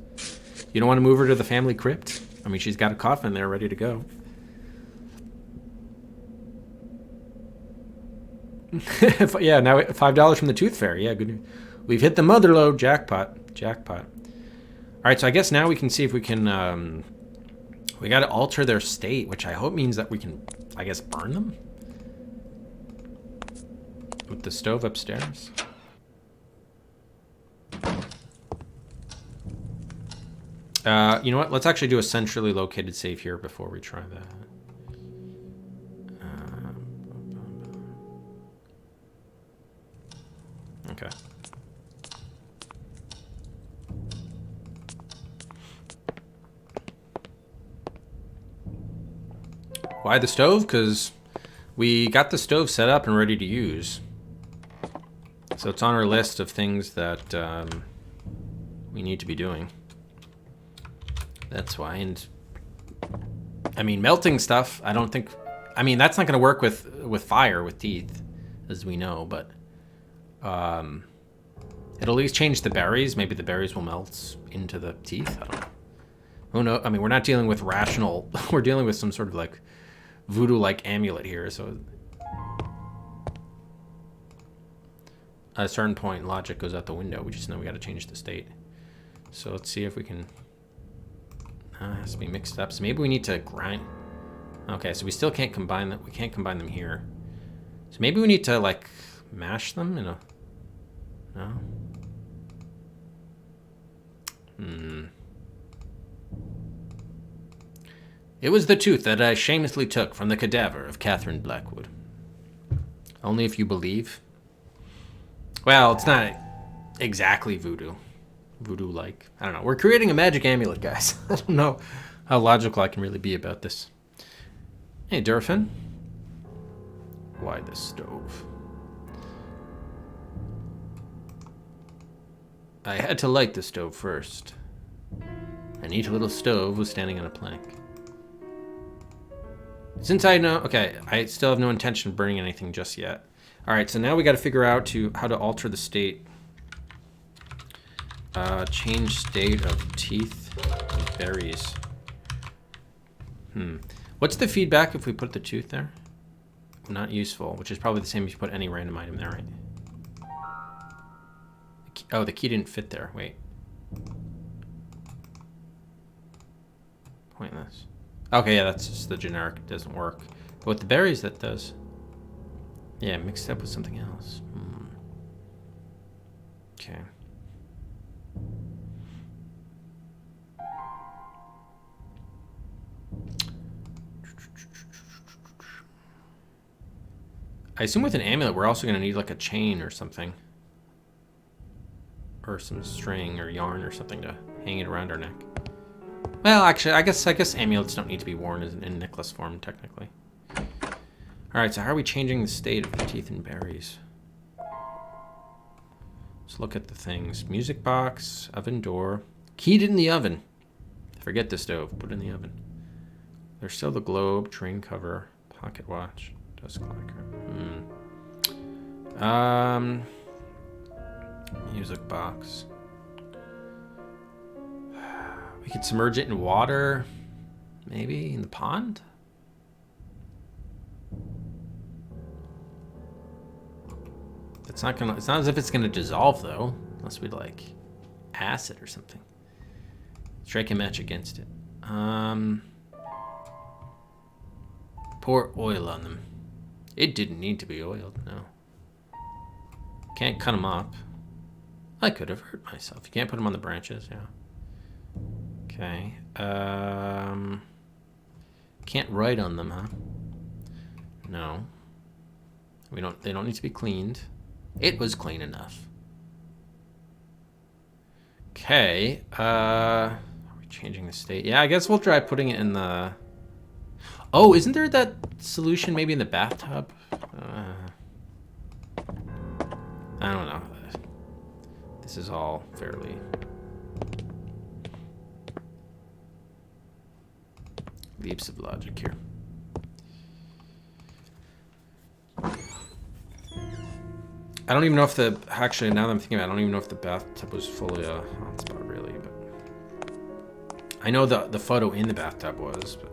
S1: You don't want to move her to the family crypt? I mean, she's got a coffin there ready to go. Yeah, now $5 from the Tooth Fairy. Yeah, good news. We've hit the mother lode. Jackpot. Jackpot. All right, so I guess now we can see if we can... we got to alter their state, which I hope means that we can, I guess, burn them? With the stove upstairs? You know what? Let's actually do a centrally located save here before we try that. Okay. Why the stove? Because we got the stove set up and ready to use. So it's on our list of things that we need to be doing. That's why. And I mean, melting stuff, I don't think... I mean, that's not going to work with fire, with teeth, as we know, but... it'll at least change the berries. Maybe the berries will melt into the teeth. I don't know. Who knows? I mean, we're not dealing with rational... we're dealing with some sort of, like, voodoo-like amulet here, so... At a certain point, logic goes out the window. We just know we got to change the state. So let's see if we can... it has to be mixed up. So maybe we need to grind... Okay, so we still can't combine them. We can't combine them here. So maybe we need to, like, mash them in a... No? It was the tooth that I shamelessly took from the cadaver of Catherine Blackwood. Only if you believe. Well, it's not exactly voodoo. Voodoo-like. I don't know. We're creating a magic amulet, guys. I don't know how logical I can really be about this. Hey, Durfin. Why the stove? I had to light the stove first. A neat little stove was standing on a plank. Since I know... Okay, I still have no intention of burning anything just yet. Alright, so now we got to figure out how to alter the state. Change state of teeth and berries. What's the feedback if we put the tooth there? Not useful, which is probably the same if you put any random item there, right? Oh, the key didn't fit there. Wait. Pointless. Okay, yeah, that's just the generic. It doesn't work. But with the berries, that does. Yeah, mixed up with something else. Okay. I assume with an amulet, we're also going to need like a chain or something. Or some string or yarn or something to hang it around our neck. Well, actually, I guess amulets don't need to be worn in necklace form, technically. Alright, so how are we changing the state of the teeth and berries? Let's look at the things. Music box, oven door. Keyed in the oven. Forget the stove, put it in the oven. There's still the globe, train cover, pocket watch, dust clacker. Music box. We could submerge it in water. Maybe in the pond? It's not as if it's gonna dissolve though, unless we like acid or something. Strike a match against it. Pour oil on them. It didn't need to be oiled, no. Can't cut them up. I could have hurt myself. You can't put them on the branches, yeah. Okay. Can't write on them, huh? No. They don't need to be cleaned. It was clean enough. Okay. Are we changing the state? Yeah, I guess we'll try putting it in the... Oh, isn't there that solution maybe in the bathtub? I don't know. This is all fairly... leaps of logic here. I don't even know if the... Actually, now that I'm thinking about it, I don't even know if the bathtub was fully a hotspot, really. But I know the photo in the bathtub was, but...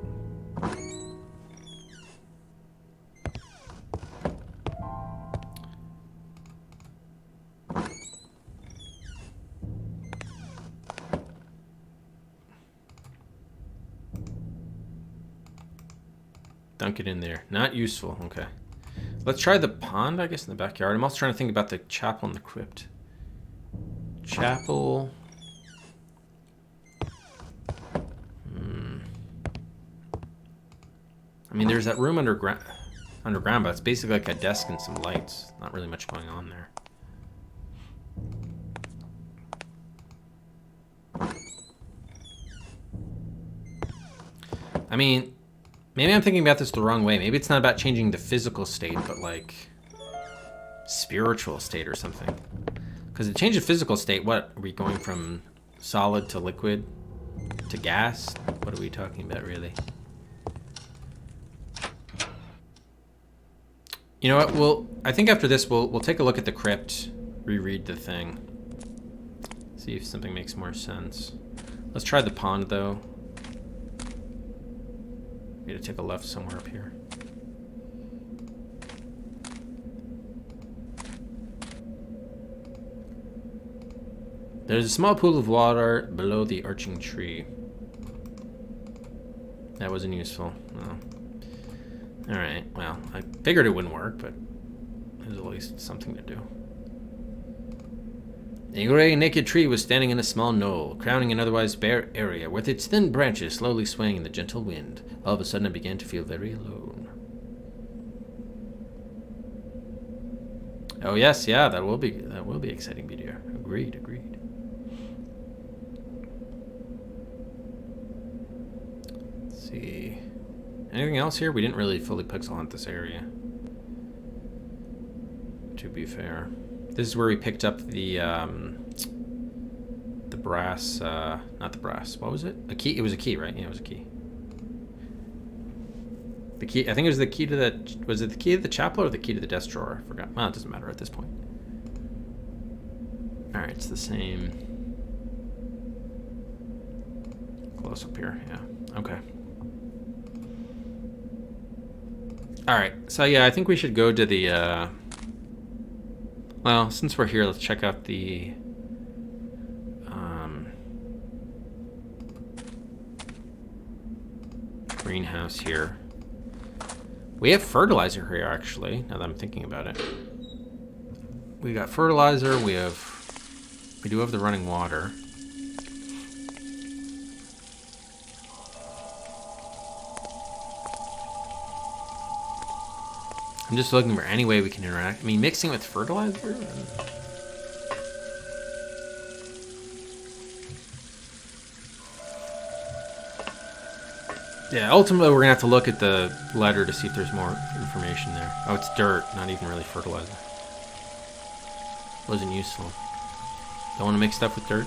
S1: Dunk it in there. Not useful. Okay. Let's try the pond, I guess, in the backyard. I'm also trying to think about the chapel and the crypt. Chapel. I mean, there's that room underground, but it's basically like a desk and some lights. Not really much going on there. I mean... Maybe I'm thinking about this the wrong way. Maybe it's not about changing the physical state, but like spiritual state or something. Because to change the physical state, what? Are we going from solid to liquid to gas? What are we talking about, really? You know what? I think after this, we'll take a look at the crypt, reread the thing, see if something makes more sense. Let's try the pond, though. We need to take a left somewhere up here. There's a small pool of water below the arching tree. That wasn't useful. No. Alright, well, I figured it wouldn't work, but there's at least something to do. A gray, naked tree was standing in a small knoll, crowning an otherwise bare area, with its thin branches slowly swaying in the gentle wind. All of a sudden, I began to feel very alone. Oh yes, yeah, that will be exciting video. Agreed. Let's see. Anything else here? We didn't really fully pixel hunt this area, to be fair. This is where we picked up the brass, not the brass. What was it? A key? It was a key, right? Yeah, it was a key. The key, I think it was the key to the, was it the key to the chapel or the key to the desk drawer? I forgot. Well, it doesn't matter at this point. All right, it's the same. Close up here, yeah, okay. All right, so yeah, I think we should go to the, well, since we're here, let's check out the greenhouse here. We have fertilizer here, actually, now that I'm thinking about it. We got fertilizer, we do have the running water. I'm just looking for any way we can interact. I mean, mixing with fertilizer? Yeah, ultimately we're gonna have to look at the letter to see if there's more information there. Oh, it's dirt, not even really fertilizer. Wasn't useful. Don't want to mix stuff with dirt?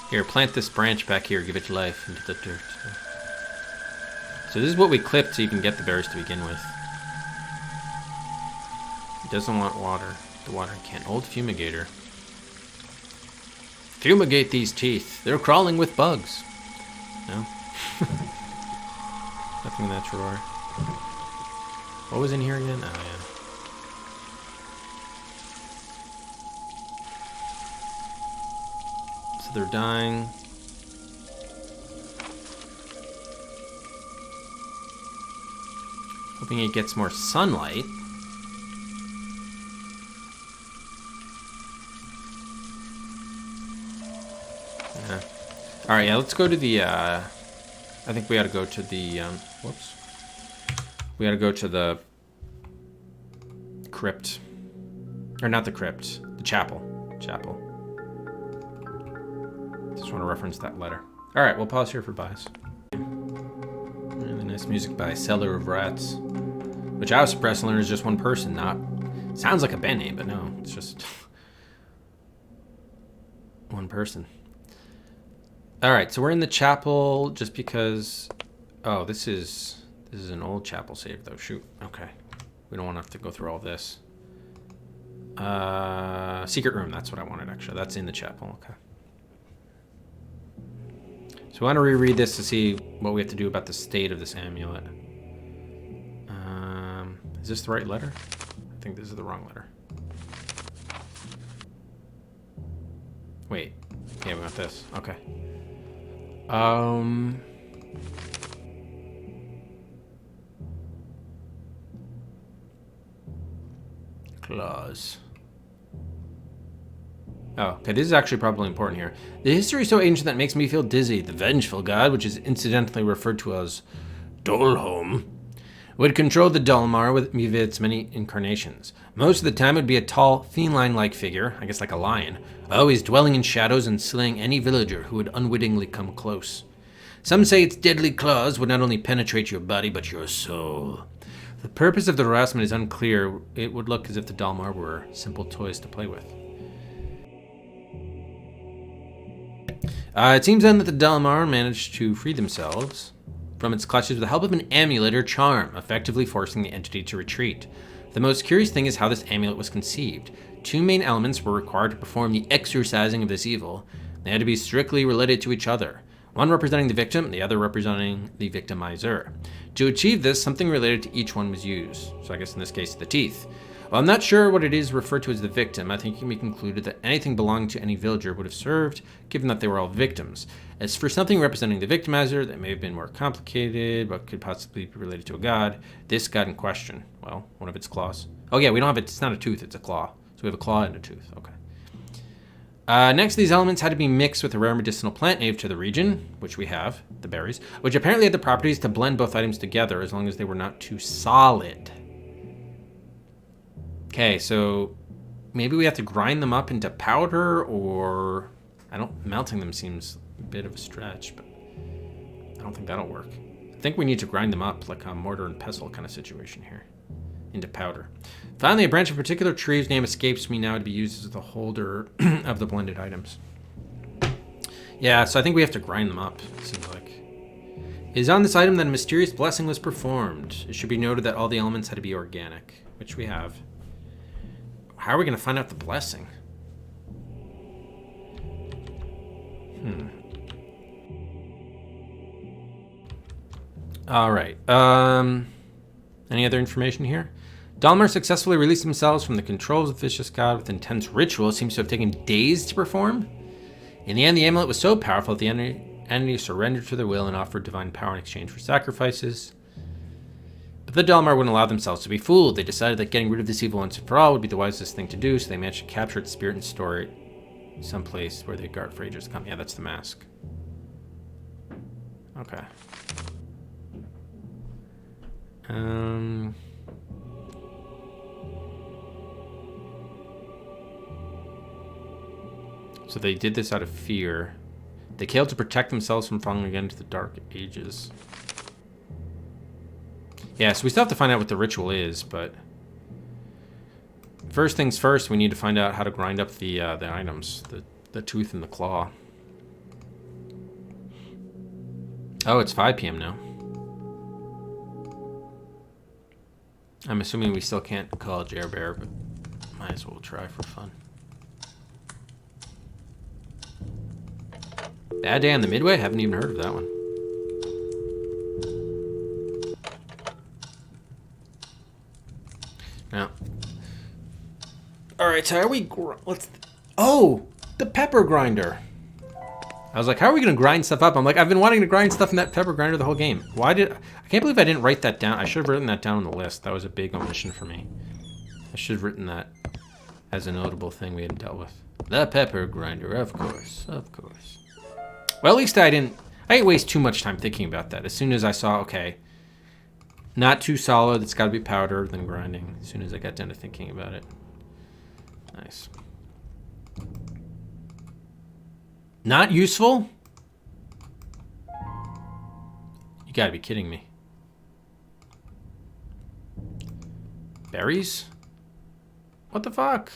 S1: Here, plant this branch back here, give it life into the dirt. So this is what we clipped so you can get the berries to begin with. It doesn't want water. The water can't. Old fumigator. Fumigate these teeth. They're crawling with bugs. No? Nothing in that drawer. What was in here again? Oh, yeah. So they're dying. Hoping it gets more sunlight. Yeah. All right, yeah, let's go to the, I think we ought to go to the, whoops. We gotta go to the crypt. Or not the crypt. The chapel. Chapel. Just want to reference that letter. Alright, we'll pause here for buys. Really nice music by Cellar of Rats. Which I was surprised to learn is just one person, not... Sounds like a band name, but no. It's just... one person. Alright, so we're in the chapel just because... Oh, this is an old chapel save, though. Shoot. Okay. We don't want to have to go through all this. Secret room. That's what I wanted, actually. That's in the chapel. Okay. So I want to reread this to see what we have to do about the state of this amulet. Is this the right letter? I think this is the wrong letter. Wait. Yeah, we want this. Okay. Clause. Oh, okay, this is actually probably important here. The history is so ancient that it makes me feel dizzy. The vengeful god, which is incidentally referred to as Dolholm, would control the Dalmar with its many incarnations. Most of the time it would be a tall, feline-like figure, I guess like a lion, always dwelling in shadows and slaying any villager who would unwittingly come close. Some say its deadly claws would not only penetrate your body, but your soul. The purpose of the harassment is unclear. It would look as if the Dalmar were simple toys to play with. It seems then that the Dalmar managed to free themselves from its clutches with the help of an amulet or charm, effectively forcing the entity to retreat. The most curious thing is how this amulet was conceived. Two main elements were required to perform the exorcising of this evil. They had to be strictly related to each other, one representing the victim, the other representing the victimizer. To achieve this, something related to each one was used. So I guess in this case, the teeth. While I'm not sure what it is referred to as the victim, I think it can be concluded that anything belonging to any villager would have served, given that they were all victims. As for something representing the victimizer, that may have been more complicated, but could possibly be related to a god, this god in question, well, one of its claws. Oh yeah, we don't have it, it's not a tooth, it's a claw. So we have a claw and a tooth, okay. Next, these elements had to be mixed with a rare medicinal plant native to the region, which we have, the berries, which apparently had the properties to blend both items together as long as they were not too solid. Okay, so maybe we have to grind them up into powder, or melting them seems a bit of a stretch, but I don't think that'll work. I think we need to grind them up like a mortar and pestle kind of situation here into powder. Finally, a branch of a particular tree whose name escapes me now to be used as the holder of the blended items. Yeah, so I think we have to grind them up, it seems like. It is on this item that a mysterious blessing was performed. It should be noted that all the elements had to be organic, which we have. How are we going to find out the blessing? All right. Any other information here? Dalmar successfully released themselves from the controls of the vicious god with intense ritual. It seems to have taken days to perform. In the end, the amulet was so powerful that the entity surrendered to their will and offered divine power in exchange for sacrifices. But the Dalmar wouldn't allow themselves to be fooled. They decided that getting rid of this evil once and for all would be the wisest thing to do, so they managed to capture its spirit and store it someplace where they guard for ages to come. Yeah, that's the mask. Okay. So they did this out of fear. They failed to protect themselves from falling again into the dark ages. Yeah, so we still have to find out what the ritual is, but first things first, we need to find out how to grind up the items, the tooth and the claw. Oh, it's 5 p.m. now. I'm assuming we still can't call Jer Bear, but might as well try for fun. Bad Day on the Midway? Haven't even heard of that one. Now, all right, so are we? Oh, the pepper grinder. I was like, how are we gonna grind stuff up? I'm like, I've been wanting to grind stuff in that pepper grinder the whole game. I can't believe I didn't write that down. I should have written that down on the list. That was a big omission for me. I should have written that as a notable thing we hadn't dealt with. The pepper grinder, of course, of course. Well, at least I didn't waste too much time thinking about that. As soon as I saw, okay, Not too solid. It's got to be powder, then grinding. As soon as I got down to thinking about it. Nice. Not useful? You gotta be kidding me. Berries? What the fuck?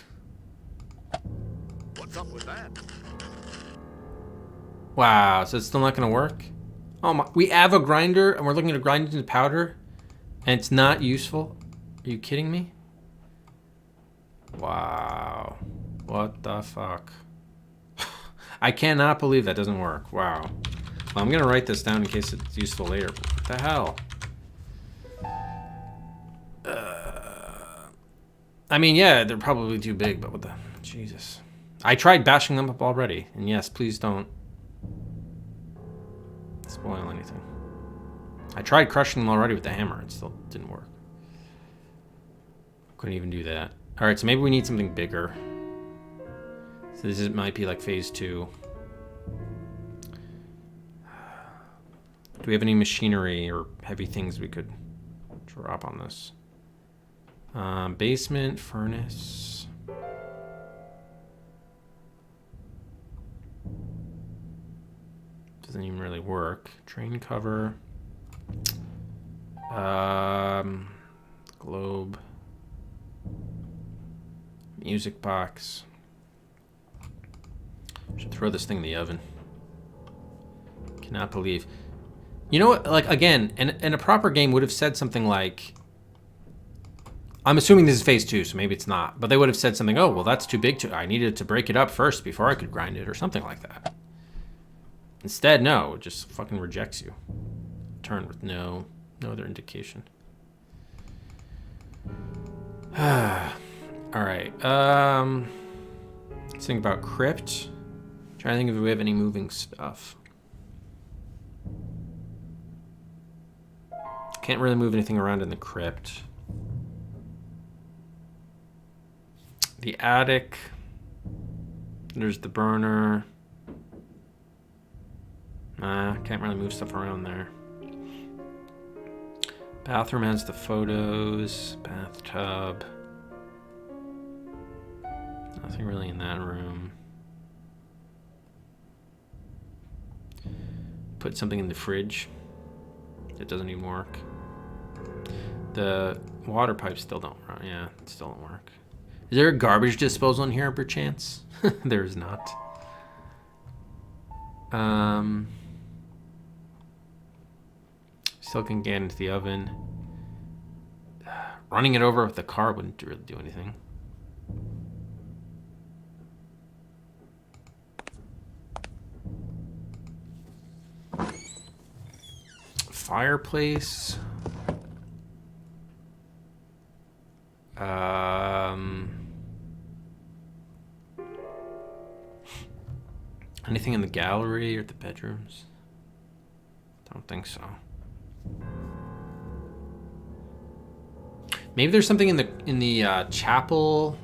S2: What's up with that?
S1: Wow, so it's still not gonna work? Oh my, we have a grinder and we're looking to grind it into powder and it's not useful? Are you kidding me? Wow. What the fuck? I cannot believe that doesn't work. Wow. Well, I'm gonna write this down in case it's useful later. What the hell? I mean, yeah, they're probably too big, but what the... Jesus. I tried bashing them up already. And yes, please don't spoil anything. I tried crushing them already with the hammer. It still didn't work. Couldn't even do that. Alright, so maybe we need something bigger. So this might be like phase 2. Do we have any machinery or heavy things we could drop on this? Basement, furnace. Doesn't even really work. Drain cover. Globe. Music box. Should throw this thing in the oven. Cannot believe. You know what? Like, again, and a proper game would have said something like... I'm assuming this is phase 2, so maybe it's not. But they would have said something, oh, well, that's too big to... I needed to break it up first before I could grind it, or something like that. Instead, no. It just fucking rejects you. Turn with no other indication. Alright. Let's think about crypt. Trying to think if we have any moving stuff. Can't really move anything around in the crypt. The attic. There's the burner. Can't really move stuff around there. Bathroom has the photos. Bathtub. Nothing really in that room. Put something in the fridge. It doesn't even work. The water pipes still don't run. Yeah, it still don't work. Is there a garbage disposal in here, perchance? There's not. Still can get into the oven. Running it over with the car wouldn't really do anything. Fireplace. Anything in the gallery or the bedrooms? Don't think so. Maybe there's something in the chapel.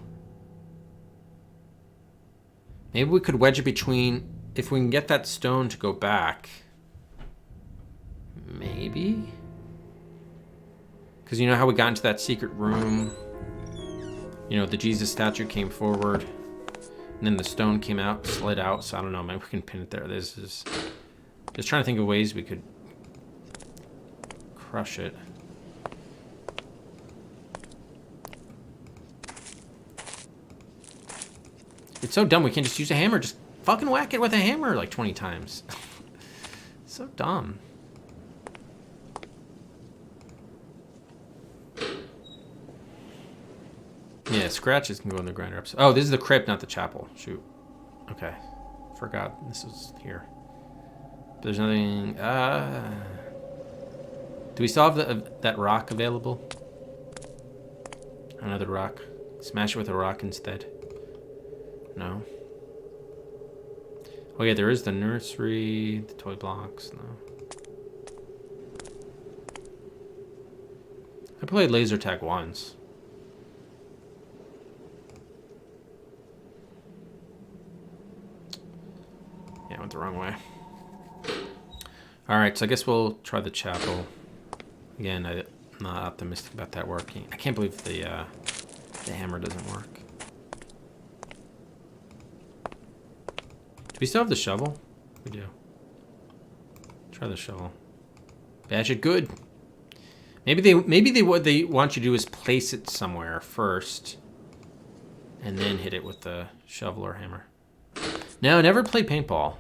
S1: Maybe we could wedge it between, if we can get that stone to go back. Maybe? Because you know how we got into that secret room? You know, the Jesus statue came forward. And then the stone came out, slid out. So I don't know, maybe we can pin it there. This is... Just trying to think of ways we could crush it. It's so dumb we can't just use a hammer. Just fucking whack it with a hammer like 20 times. So dumb. Yeah, scratches can go in the grinder up. Oh, this is the crypt, not the chapel. Shoot. Okay. Forgot this was here. But there's nothing... Do we still have that rock available? Another rock. Smash it with a rock instead. No. Oh yeah, there is the nursery, the toy blocks. No. I played laser tag once. Yeah, I went the wrong way. Alright, so I guess we'll try the chapel. Again, I'm not optimistic about that working. I can't believe the hammer doesn't work. Do we still have the shovel? We do. Try the shovel. Badge it good. Maybe what they want you to do is place it somewhere first, and then hit it with the shovel or hammer. No, never played paintball.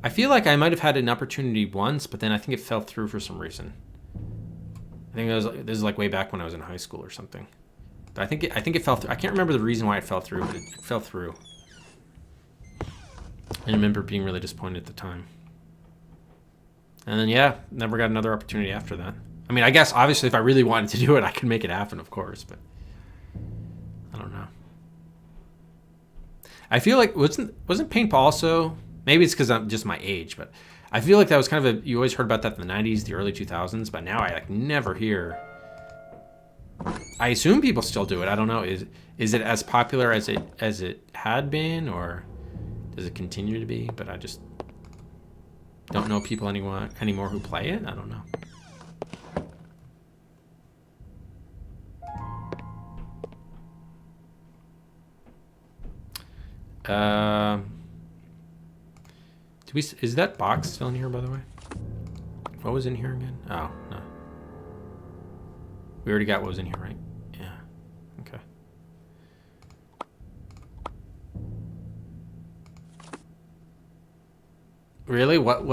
S1: I feel like I might have had an opportunity once, but then I think it fell through for some reason. I think this is like way back when I was in high school or something. But I think it fell through. I can't remember the reason why it fell through, but it fell through. I remember being really disappointed at the time. And then yeah, never got another opportunity after that. I mean, I guess obviously if I really wanted to do it, I could make it happen, of course, but I don't know. I feel like wasn't paintball also, maybe it's because I'm just my age, but I feel like that was kind of you always heard about that in the 90s, the early 2000s, but now I like never hear. I assume people still do it. I don't know. Is it as popular as it had been, or does it continue to be? But I just don't know people anymore who play it. I don't know. Is that box still in here, by the way? What was in here again? Oh, no. We already got what was in here, right? Yeah. Okay. Really? What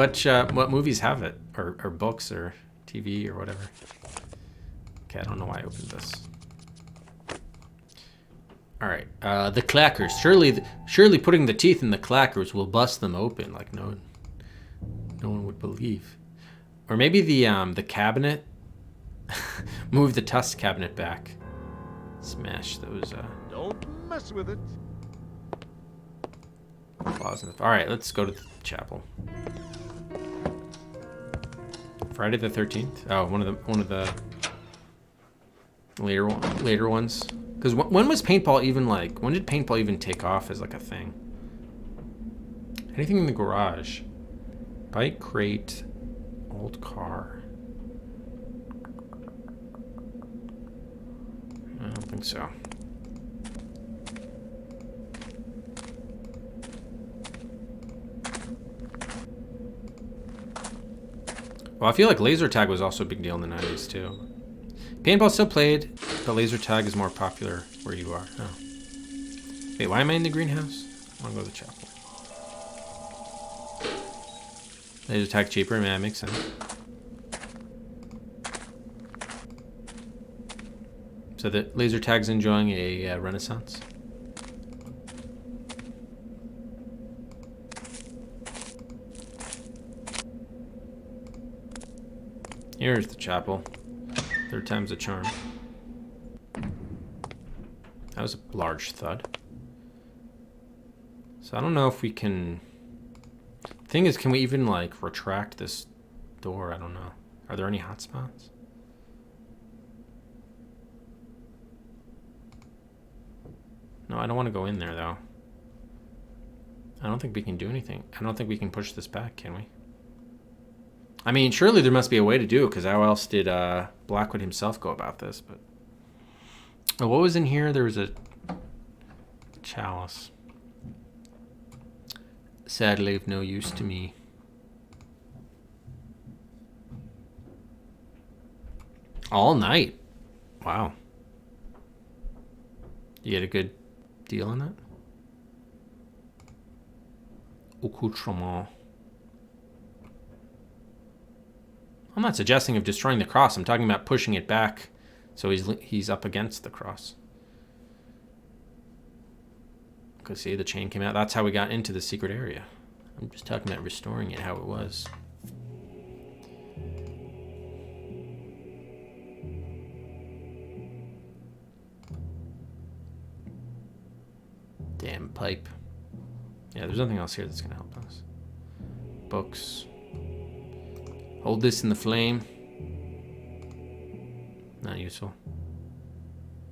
S1: movies have it? Or books or TV or whatever? Okay, I don't know why I opened this. All right, the clackers. Surely putting the teeth in the clackers will bust them open like no one would believe. Or maybe the cabinet. Move the tusk cabinet back. Smash those.
S2: Don't mess with it.
S1: Claws in the. All right, let's go to the chapel. Friday the 13th. Oh, one of the later ones. Because when was paintball even like? When did paintball even take off as like a thing? Anything in the garage? Bike crate, old car. I don't think so. Well, I feel like laser tag was also a big deal in the 90s too. Paintball still played, but laser tag is more popular where you are. Oh. Wait, why am I in the greenhouse? I want to go to the chapel. Laser tag cheaper, man, that makes sense. So the laser tag's enjoying a renaissance. Here's the chapel. Third time's a charm. That was a large thud. So I don't know if we can... Thing is, can we even like retract this door? I don't know. Are there any hotspots? No, I don't want to go in there though. I don't think we can do anything. I don't think we can push this back, can we? I mean, surely there must be a way to do it, because how else did Blackwood himself go about this? But oh, what was in here? There was a chalice. Sadly of no use to me. All night. Wow. You get a good deal on that? Accoutrement. I'm not suggesting of destroying the cross. I'm talking about pushing it back so he's up against the cross. Because see, the chain came out. That's how we got into the secret area. I'm just talking about restoring it how it was. Damn pipe. Yeah, there's nothing else here that's going to help us. Books. Hold this in the flame. Not useful.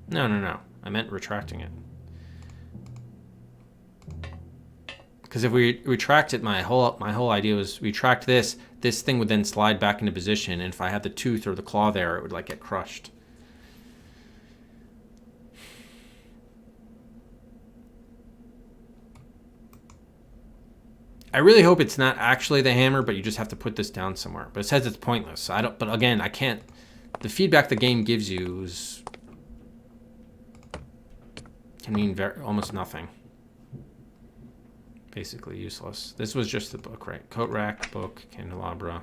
S1: No. I meant retracting it. Because if we retract it, my whole idea was retract this thing would then slide back into position, and if I had the tooth or the claw there, it would like get crushed. I really hope it's not actually the hammer, but you just have to put this down somewhere. But it says it's pointless. So I don't. But again, I can't. The feedback the game gives you can mean almost nothing. Basically useless. This was just the book, right? Coat rack, book, candelabra.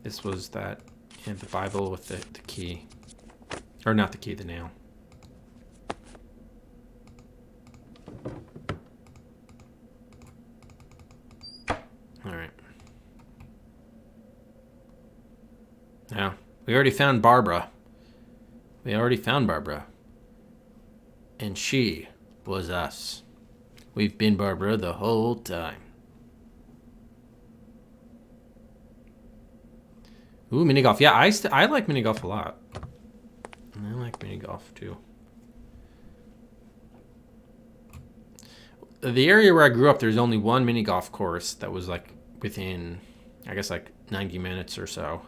S1: This was that, the Bible with the key, or not the key, the nail. All right. Now, we already found Barbara. And she was us. We've been Barbara the whole time. Ooh, mini golf. Yeah, I like mini golf a lot. I like mini golf too. The area where I grew up, there's only one mini golf course that was like within, I guess, like 90 minutes or so,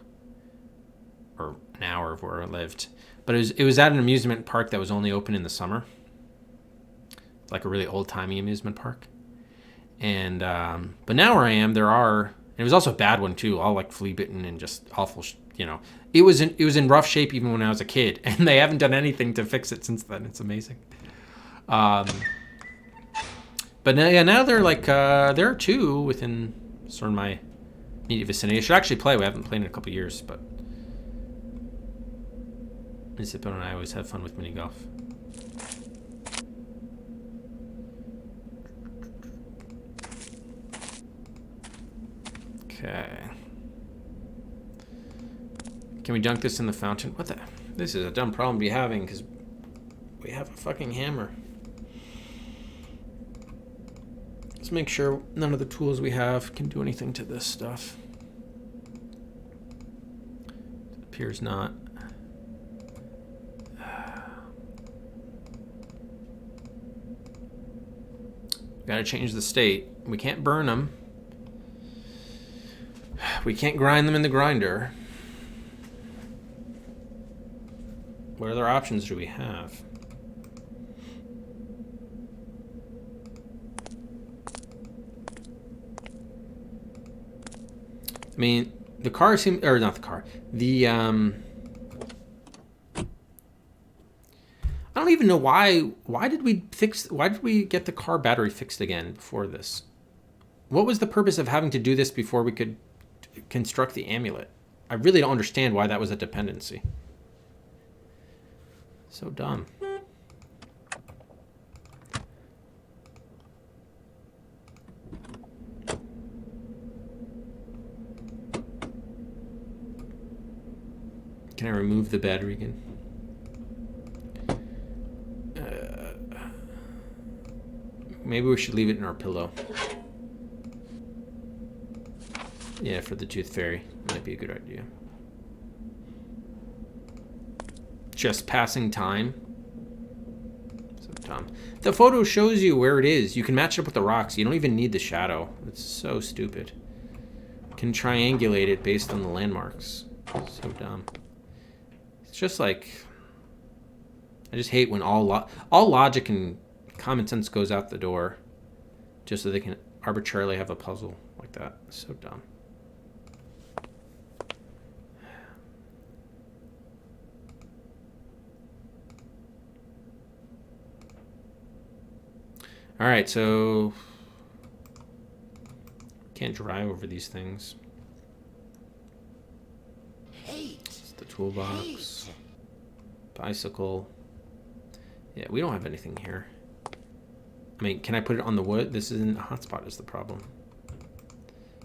S1: or an hour of where I lived. But it was at an amusement park that was only open in the summer, like a really old-timey amusement park. And but now where I am, it was also a bad one too, all like flea bitten and just awful. It was in rough shape even when I was a kid, and they haven't done anything to fix it since then. It's amazing. But now they're like there are two within sort of my immediate vicinity. I should actually play. We haven't played in a couple years, but Zippo and I always have fun with mini golf. Okay. Can we dunk this in the fountain? What the? This is a dumb problem to be having because we have a fucking hammer. Let's make sure none of the tools we have can do anything to this stuff. It appears not. Gotta change the state. We can't burn them. We can't grind them in the grinder. What other options do we have? I mean, the car seems, or not the car, the, I don't even know why did we get the car battery fixed again before this? What was the purpose of having to do this before we could construct the amulet? I really don't understand why that was a dependency. So dumb. Can I remove the battery again? Maybe we should leave it in our pillow. Yeah, for the Tooth Fairy. Might be a good idea. Just passing time. So dumb. The photo shows you where it is. You can match it up with the rocks. You don't even need the shadow. It's so stupid. You can triangulate it based on the landmarks. So dumb. It's just like... I just hate when all logic and common sense goes out the door just so they can arbitrarily have a puzzle like that. It's so dumb. All right, so can't drive over these things. It's the toolbox. Bicycle. Yeah, we don't have anything here. I mean, can I put it on the wood? This isn't a hotspot is the problem.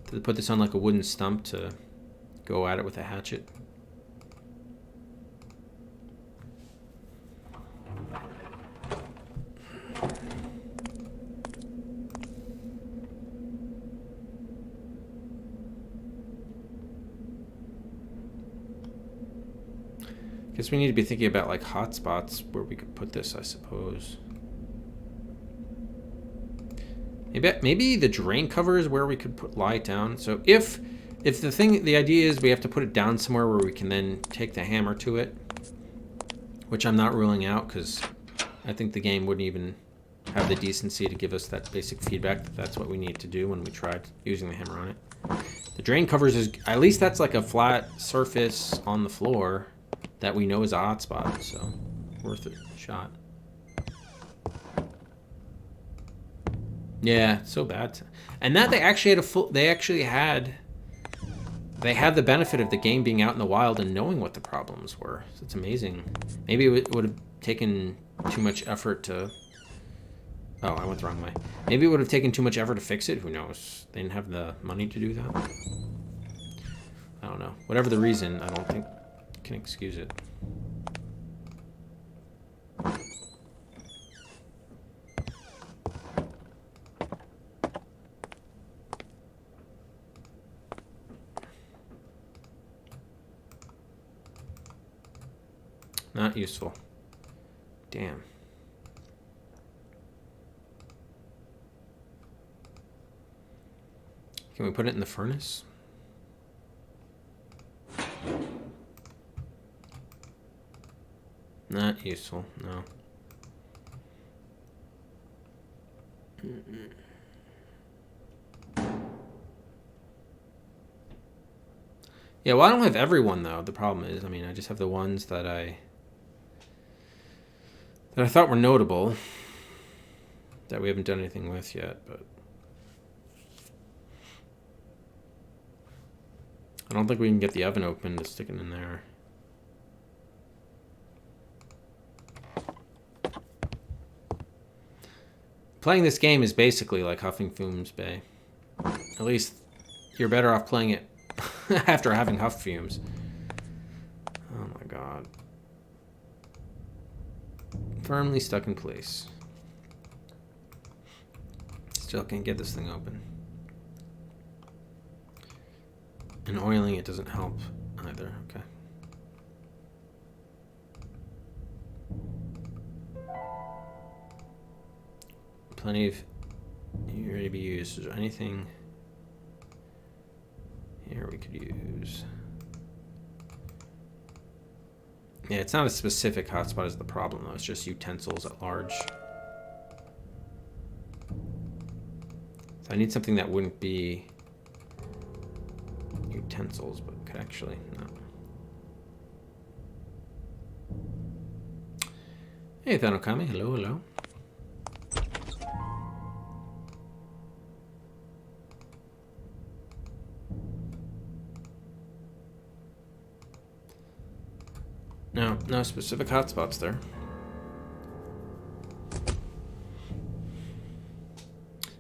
S1: Did I put this on like a wooden stump to go at it with a hatchet? Guess we need to be thinking about like hotspots where we could put this, I suppose. Maybe the drain cover is where we could lie it down. So if the idea is we have to put it down somewhere where we can then take the hammer to it, which I'm not ruling out because I think the game wouldn't even have the decency to give us that basic feedback that that's what we need to do when we tried using the hammer on it. The drain covers is, at least that's like a flat surface on the floor that we know is a hotspot, so worth a shot. Yeah, so bad. And that they actually had they had the benefit of the game being out in the wild and knowing what the problems were. So it's amazing. Maybe it would have taken too much effort to... Oh, I went the wrong way. Maybe it would have taken too much effort to fix it. Who knows? They didn't have the money to do that. I don't know. Whatever the reason, I don't think I can excuse it. Not useful. Damn. Can we put it in the furnace? Not useful, no. Yeah, well, I don't have everyone, though. The problem is, I mean, I just have the ones that I thought were notable that we haven't done anything with yet, but I don't think we can get the oven open to stick it in there. Playing this game is basically like huffing fumes, Bay. At least you're better off playing it after having huff fumes. Oh my god. Firmly stuck in place. Still can't get this thing open. And oiling it doesn't help either. Okay. Plenty of ready to be used. Is there anything here we could use? Yeah, it's not a specific hotspot is the problem though. It's just utensils at large. So I need something that wouldn't be utensils, but could actually, no. Hey, Thanokami, hello, hello. No specific hotspots there.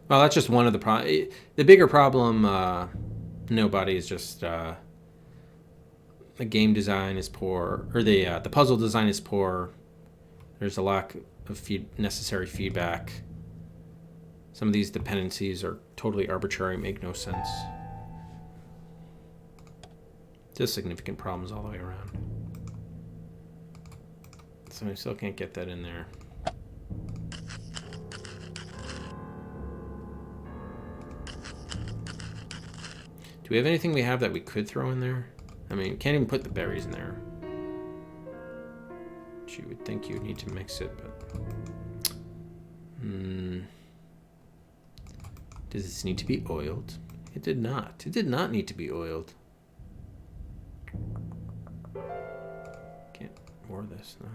S1: Well, that's just one of the problems. The bigger problem, nobody is just the game design is poor, or the puzzle design is poor. There's a lack of necessary feedback. Some of these dependencies are totally arbitrary, make no sense. Just significant problems all the way around. So I still can't get that in there. Do we have anything we have that we could throw in there? I mean, can't even put the berries in there. Which you would think you would need to mix it, but... Does this need to be oiled? It did not. It did not need to be oiled. Can't pour this now.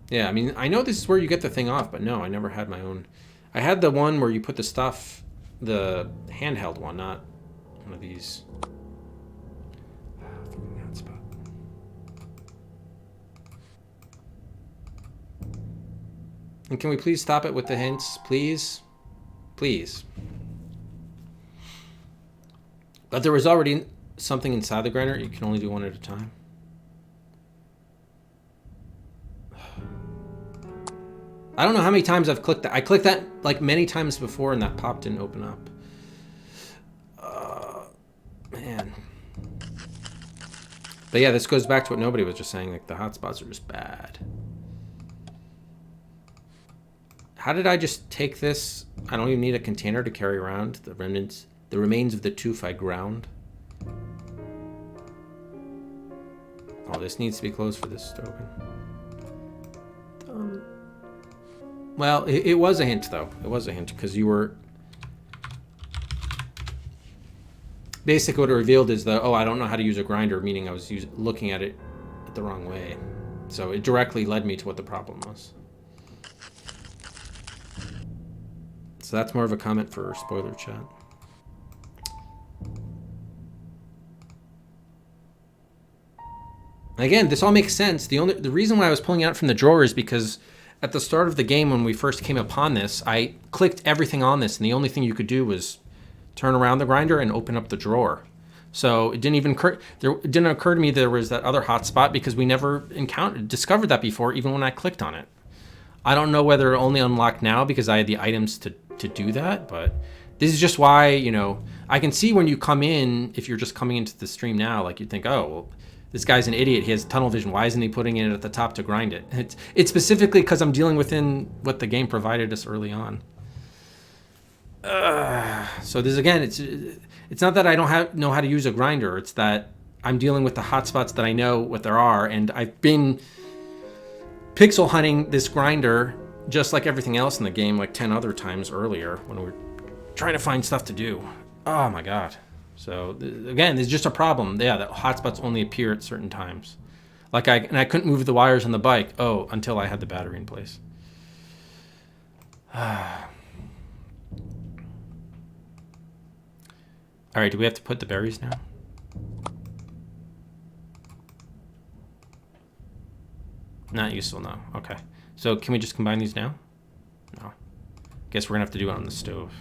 S1: Yeah, I mean, I know this is where you get the thing off, but no, I never had my own. I had the one where you put the stuff, the handheld one, not one of these. Hotspot. And can we please stop it with the hints, please? Please. But there was already something inside the grinder. You can only do one at a time. I don't know how many times I've clicked that. I clicked that like many times before and that pop didn't open up. Man. But yeah, this goes back to what nobody was just saying. Like the hotspots are just bad. How did I just take this? I don't even need a container to carry around the remains of the tooth I ground. Oh, this needs to be closed for this to open. Well, it was a hint, though. It was a hint, because you were... Basically, what it revealed is that, oh, I don't know how to use a grinder, meaning I was looking at it the wrong way. So it directly led me to what the problem was. So that's more of a comment for spoiler chat. Again, this all makes sense. The reason why I was pulling it out from the drawer is because at the start of the game when we first came upon this, I clicked everything on this, and the only thing you could do was turn around the grinder and open up the drawer. So it didn't even occur to me there was that other hotspot because we never discovered that before, even when I clicked on it. I don't know whether it only unlocked now because I had the items to do that, but this is just why, you know, I can see when you come in, if you're just coming into the stream now, like you'd think, oh, well, this guy's an idiot. He has tunnel vision. Why isn't he putting it at the top to grind it? It's specifically because I'm dealing within what the game provided us early on. So this again, it's not that I don't know how to use a grinder. It's that I'm dealing with the hotspots that I know what there are, and I've been pixel hunting this grinder just like everything else in the game, like 10 other times earlier when we were trying to find stuff to do. Oh my god. So again, there's just a problem. Yeah, the hotspots only appear at certain times. Like I couldn't move the wires on the bike. Oh, until I had the battery in place. All right, do we have to put the berries now? Not useful, no. Okay. So can we just combine these now? No. Guess we're gonna have to do it on the stove.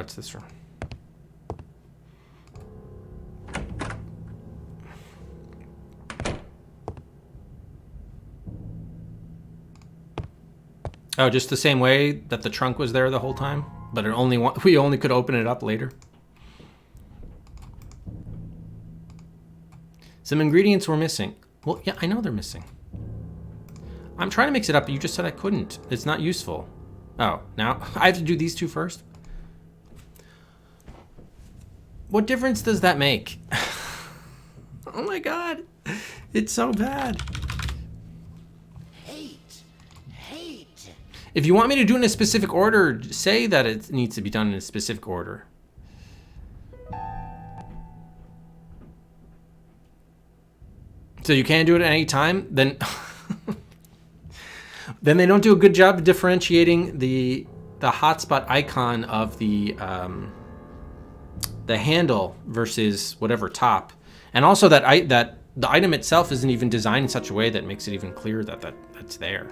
S1: It's this room. Oh, just the same way that the trunk was there the whole time, but we only could open it up later. Some ingredients were missing. Well, yeah, I know they're missing. I'm trying to mix it up, but you just said I couldn't. It's not useful. Oh, now I have to do these two first? What difference does that make? Oh my god. It's so bad. Hate. If you want me to do it in a specific order, say that it needs to be done in a specific order. So you can't do it at any time? Then then they don't do a good job of differentiating the hotspot icon of the handle versus whatever top, and also that the item itself isn't even designed in such a way that makes it even clear that that's there.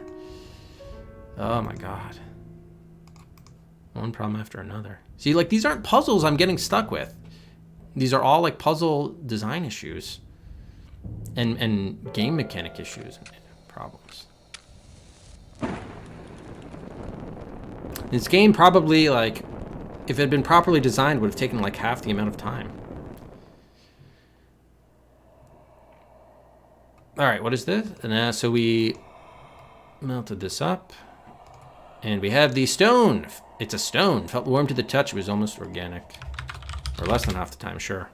S1: Oh my god. One problem after another. See, like, these aren't puzzles I'm getting stuck with. These are all like puzzle design issues and game mechanic issues and problems. This game probably, like, if it had been properly designed, would have taken like half the amount of time. All right, what is this? And so we melted this up, and we have the stone. It's a stone. Felt warm to the touch. It was almost organic, or less than half the time, sure.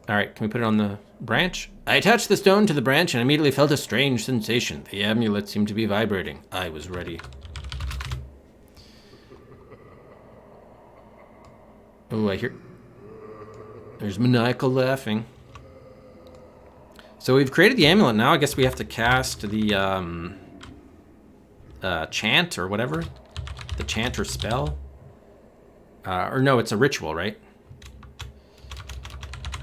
S1: All right, can we put it on the branch? I attached the stone to the branch and immediately felt a strange sensation. The amulet seemed to be vibrating. I was ready. Oh, I hear... There's maniacal laughing. So we've created the amulet. Now I guess we have to cast the chant or whatever. The chant or spell. Or no, it's a ritual, right?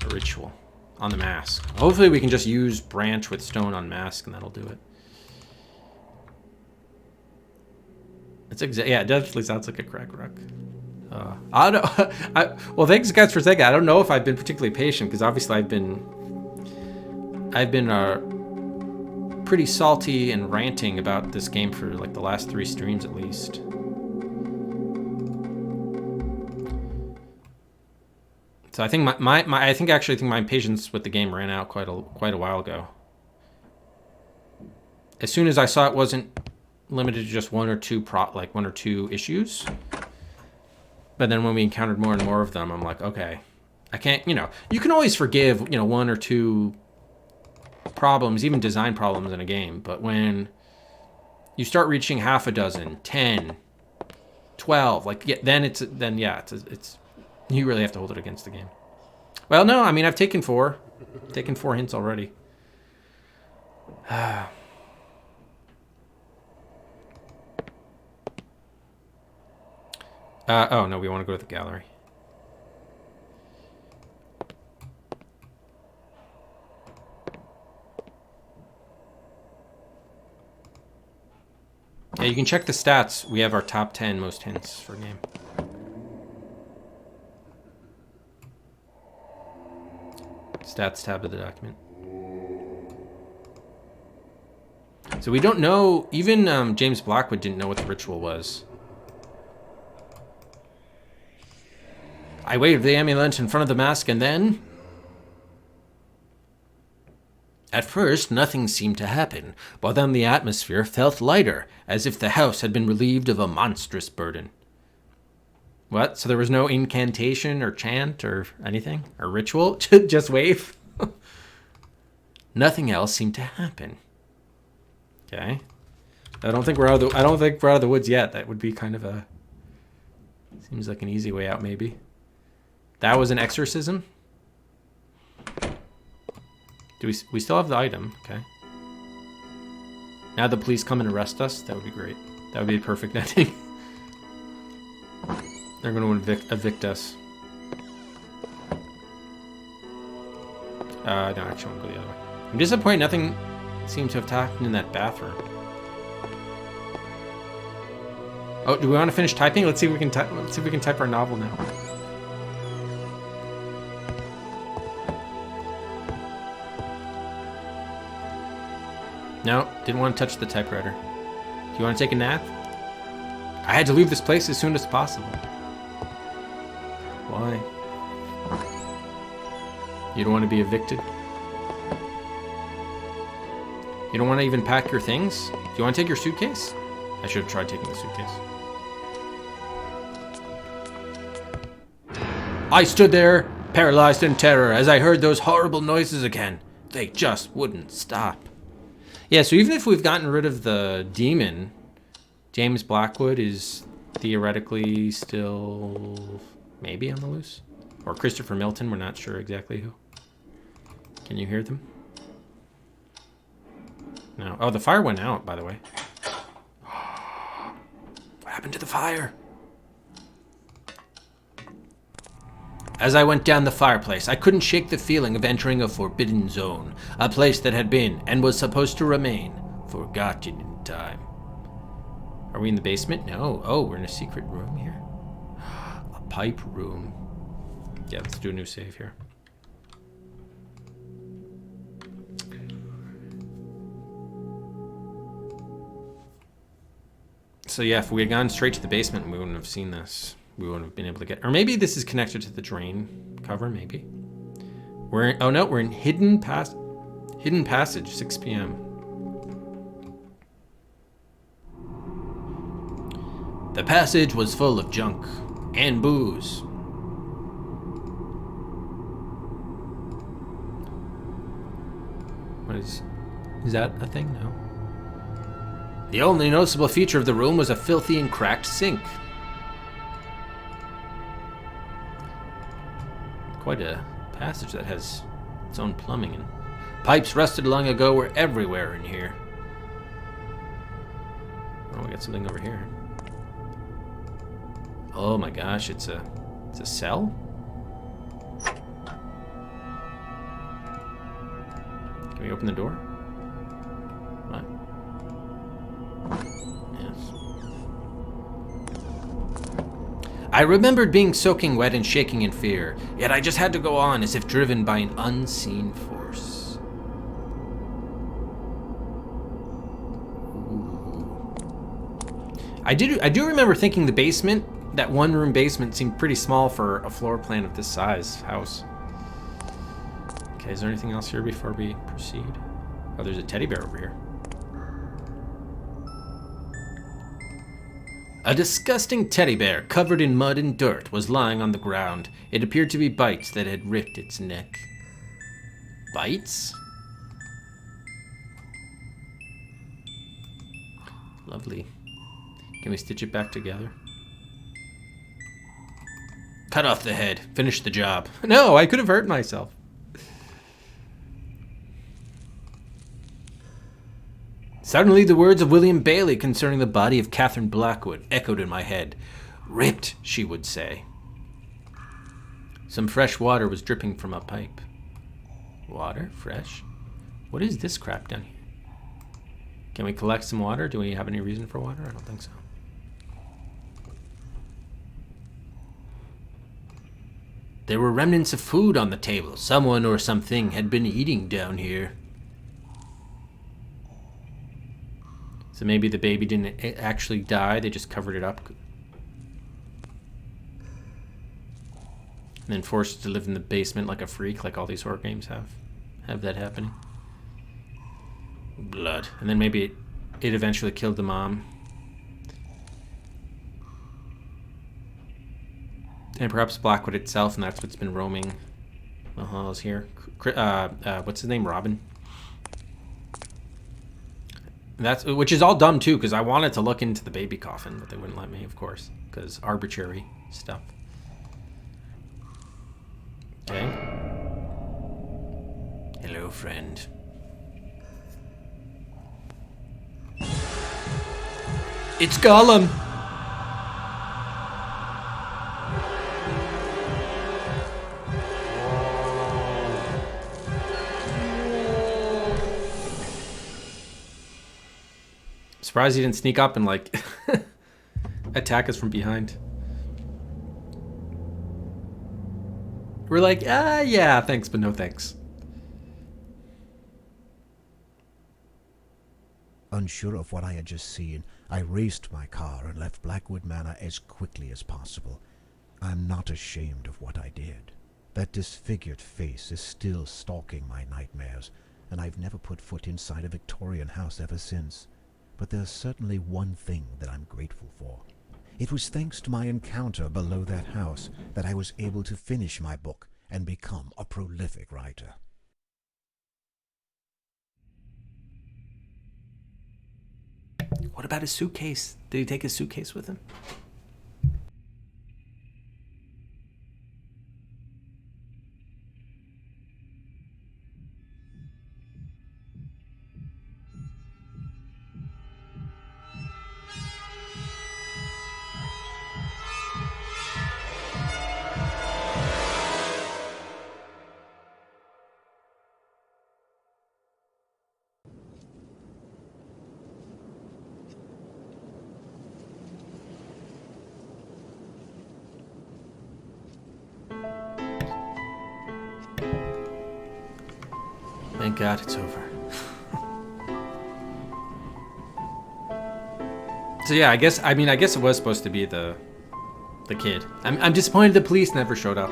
S1: A ritual on the mask. Hopefully we can just use branch with stone on mask and that'll do it. Yeah, it definitely sounds like a crack rock. I don't. Well, thanks guys for saying that. I don't know if I've been particularly patient because obviously I've been pretty salty and ranting about this game for like the last 3 streams at least. So I think I think my patience with the game ran out quite a while ago. As soon as I saw it wasn't limited to just one or two issues. But then when we encountered more and more of them, I'm like, okay, I can't, you can always forgive, 1 or 2 problems, even design problems in a game. But when you start reaching half a dozen, 10, 12, then you really have to hold it against the game. Well, no, I mean, I've taken 4 hints already. Oh, no, we want to go to the gallery. Yeah, you can check the stats. We have our top 10 most hints for game. Stats tab of the document. So we don't know, even James Blackwood didn't know what the ritual was. I waved the amulet in front of the mask and then... At first, nothing seemed to happen, but then the atmosphere felt lighter, as if the house had been relieved of a monstrous burden. What? So there was no incantation or chant or anything? Or ritual? Just wave? Nothing else seemed to happen. Okay. I don't think we're out of the woods yet. That would be kind of a... Seems like an easy way out, maybe. That was an exorcism? We still have the item, okay. Now the police come and arrest us, that would be great. That would be a perfect ending. They're going to evict us. No, actually I want to go the other way. I'm disappointed nothing seems to have happened in that bathroom. Oh, do we want to finish typing? Let's see if we can type our novel now. No, didn't want to touch the typewriter. Do you want to take a nap? I had to leave this place as soon as possible. Why? You don't want to be evicted? You don't want to even pack your things? Do you want to take your suitcase? I should have tried taking the suitcase. I stood there, paralyzed in terror, as I heard those horrible noises again. They just wouldn't stop. Yeah, so even if we've gotten rid of the demon, James Blackwood is theoretically still maybe on the loose. Or Christopher Milton, we're not sure exactly who. Can you hear them? No. Oh, the fire went out, by the way. What happened to the fire? As I went down the fireplace, I couldn't shake the feeling of entering a forbidden zone, a place that had been, and was supposed to remain, forgotten in time. Are we in the basement? No. Oh, we're in a secret room here. A pipe room. Yeah, let's do a new save here. So yeah, if we had gone straight to the basement, we wouldn't have seen this. We wouldn't have been able to get... Or maybe this is connected to the drain cover, maybe. We're in Hidden Passage, 6 p.m. The passage was full of junk and booze. What is that a thing? No. The only noticeable feature of the room was a filthy and cracked sink. Quite a passage that has its own plumbing, and pipes rusted long ago were everywhere in here. Oh, we got something over here. Oh my gosh, it's a cell? Can we open the door? What? Yes. I remembered being soaking wet and shaking in fear, yet I just had to go on as if driven by an unseen force. I do remember thinking the basement, that one-room basement, seemed pretty small for a floor plan of this size house. Okay, is there anything else here before we proceed? Oh, there's a teddy bear over here. A disgusting teddy bear covered in mud and dirt was lying on the ground. It appeared to be bites that had ripped its neck. Bites? Lovely. Can we stitch it back together? Cut off the head. Finish the job. No, I could have hurt myself. Suddenly, the words of William Bailey concerning the body of Catherine Blackwood echoed in my head. Ripped, she would say. Some fresh water was dripping from a pipe. Water? Fresh? What is this crap down here? Can we collect some water? Do we have any reason for water? I don't think so. There were remnants of food on the table. Someone or something had been eating down here. So maybe the baby didn't actually die, they just covered it up. And then forced it to live in the basement like a freak, like all these horror games have that happening. Blood. And then maybe it eventually killed the mom. And perhaps Blackwood itself, and that's what's been roaming the halls here. What's his name? Robin? Which is all dumb too, because I wanted to look into the baby coffin, but they wouldn't let me, of course, because arbitrary stuff. Okay. Hello, friend. It's Gollum! Surprised he didn't sneak up and, like, attack us from behind. We're like, yeah, thanks, but no thanks.
S4: Unsure of what I had just seen, I raced my car and left Blackwood Manor as quickly as possible. I'm not ashamed of what I did. That disfigured face is still stalking my nightmares, and I've never put foot inside a Victorian house ever since. But there's certainly one thing that I'm grateful for. It was thanks to my encounter below that house that I was able to finish my book and become a prolific writer.
S1: What about his suitcase? Did he take his suitcase with him? Thank God it's over. So yeah, I guess it was supposed to be the kid. I'm disappointed the police never showed up.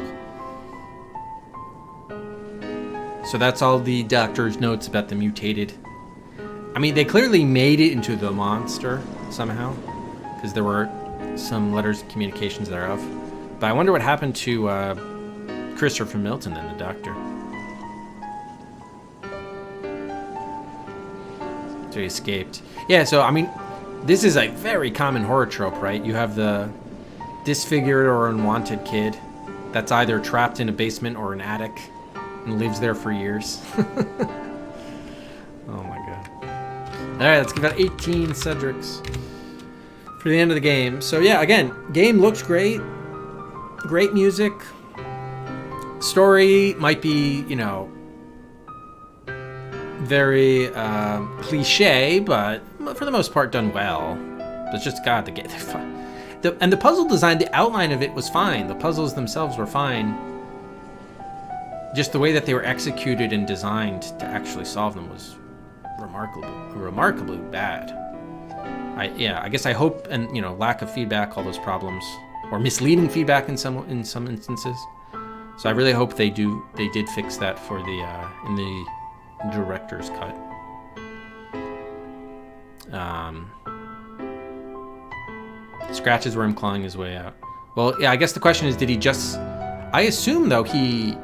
S1: So that's all the doctor's notes about the mutated. I mean, they clearly made it into the monster somehow, because there were some letters and communications thereof. But I wonder what happened to Christopher Milton then, the doctor. So he escaped. Yeah, so I mean, this is a very common horror trope, right? You have the disfigured or unwanted kid that's either trapped in a basement or an attic and lives there for years. Oh my god. Alright, let's give out 18 Cedrics for the end of the game. So yeah, again, game looks great. Great music. Story might be, you know, very cliche, but for the most part done well. It's just, God, the game. And the puzzle design, the outline of it was fine. The puzzles themselves were fine. Just the way that they were executed and designed to actually solve them was remarkably bad. I guess I hope, and lack of feedback, all those problems, or misleading feedback in some instances. So I really hope they did fix that for in the director's cut. Scratches where I'm clawing his way out. Well, yeah, I guess the question is, did he just... I assume, though, he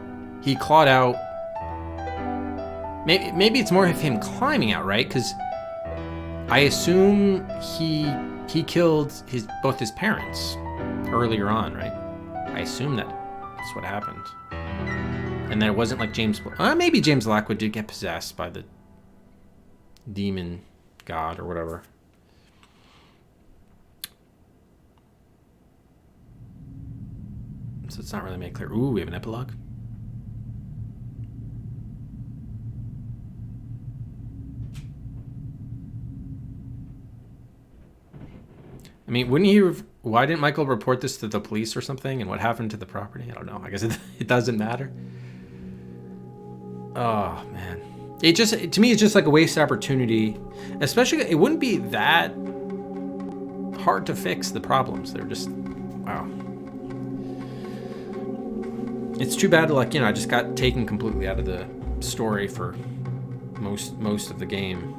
S1: clawed out... Maybe it's more of him climbing out, right? Because I assume he killed both his parents earlier on, right? I assume that's what happened. And that it wasn't like maybe James Blackwood did get possessed by the demon god or whatever. So it's not really made clear. Ooh, we have an epilogue. I mean, why didn't Michael report this to the police or something? And what happened to the property? I don't know. I guess it doesn't matter. Oh, man. To me, it's just like a waste opportunity. Especially, it wouldn't be that hard to fix the problems. They're just, wow. It's too bad, I just got taken completely out of the story for most of the game.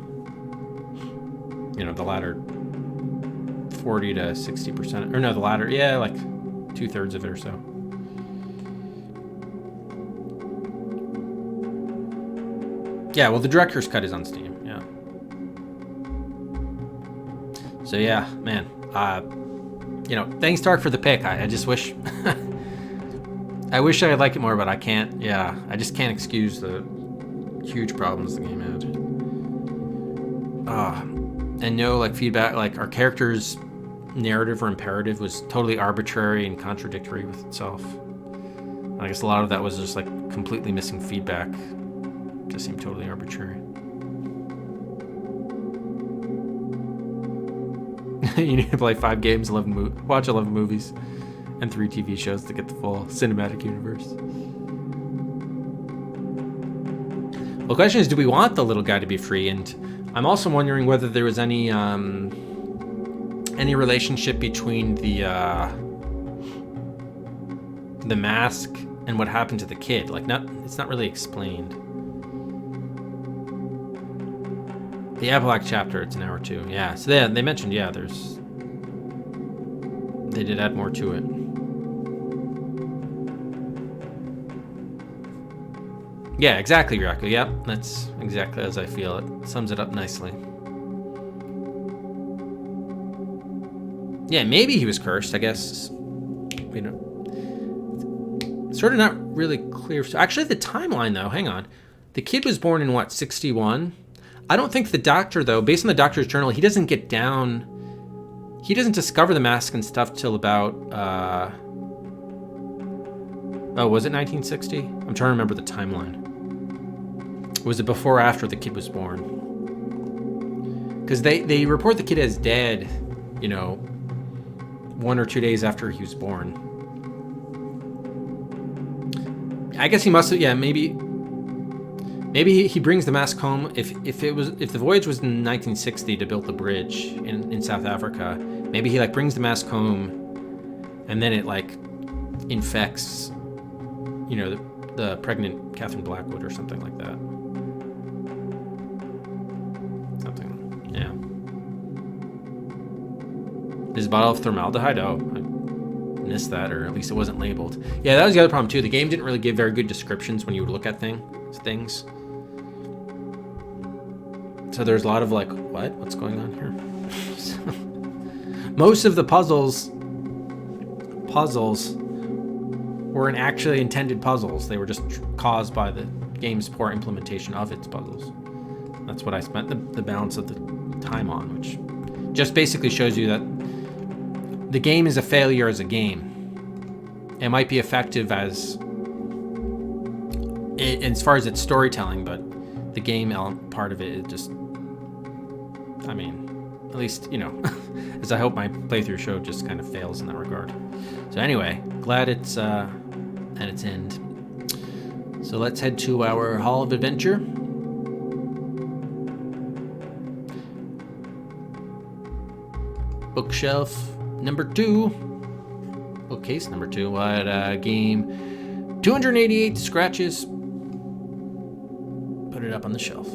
S1: The latter 40 to 60%, or no, the latter, yeah, like 2/3 of it or so. Yeah, well, the director's cut is on Steam, yeah. So yeah, man, thanks Dark for the pick. I just wish, I wish I like it more, but I can't. Yeah, I just can't excuse the huge problems the game had. And no feedback, our character's narrative or imperative was totally arbitrary and contradictory with itself. I guess a lot of that was just completely missing feedback. Just seemed totally arbitrary. You need to play 5 games, watch 11 movies, and 3 TV shows to get the full cinematic universe. Well, the question is, do we want the little guy to be free? And I'm also wondering whether there was any relationship between the mask and what happened to the kid. It's not really explained. The epilogue chapter, it's an hour 2. Yeah, so they mentioned, yeah, they did add more to it. Yeah, exactly, Raku. Yep, that's exactly as I feel. It sums it up nicely. Yeah, maybe he was cursed, I guess. Sort of not really clear. Actually, the timeline, though, hang on. The kid was born in, 61? I don't think the doctor, though, based on the doctor's journal, he doesn't discover the mask and stuff till about, was it 1960? I'm trying to remember the timeline. Was it before or after the kid was born? Because they report the kid as dead, 1 or 2 days after he was born. I guess he must have, yeah, maybe he brings the mask home. If the voyage was in 1960 to build the bridge in South Africa, maybe he brings the mask home, and then it infects, the pregnant Catherine Blackwood or something like that. Something, yeah. Is a bottle of formaldehyde? Oh, I missed that, or at least it wasn't labeled. Yeah, that was the other problem too. The game didn't really give very good descriptions when you would look at things. So there's a lot of what's going on here? Most of the puzzles weren't actually intended puzzles. They were just caused by the game's poor implementation of its puzzles. That's what I spent the balance of the time on, which just basically shows you that the game is a failure as a game. It might be effective as far as its storytelling, but the game element part of it just, At least, as I hope my playthrough show just kind of fails in that regard. So anyway, glad it's at its end. So let's head to our Hall of Adventure. Bookshelf number 2. Bookcase number 2. What game 288 scratches. Put it up on the shelf.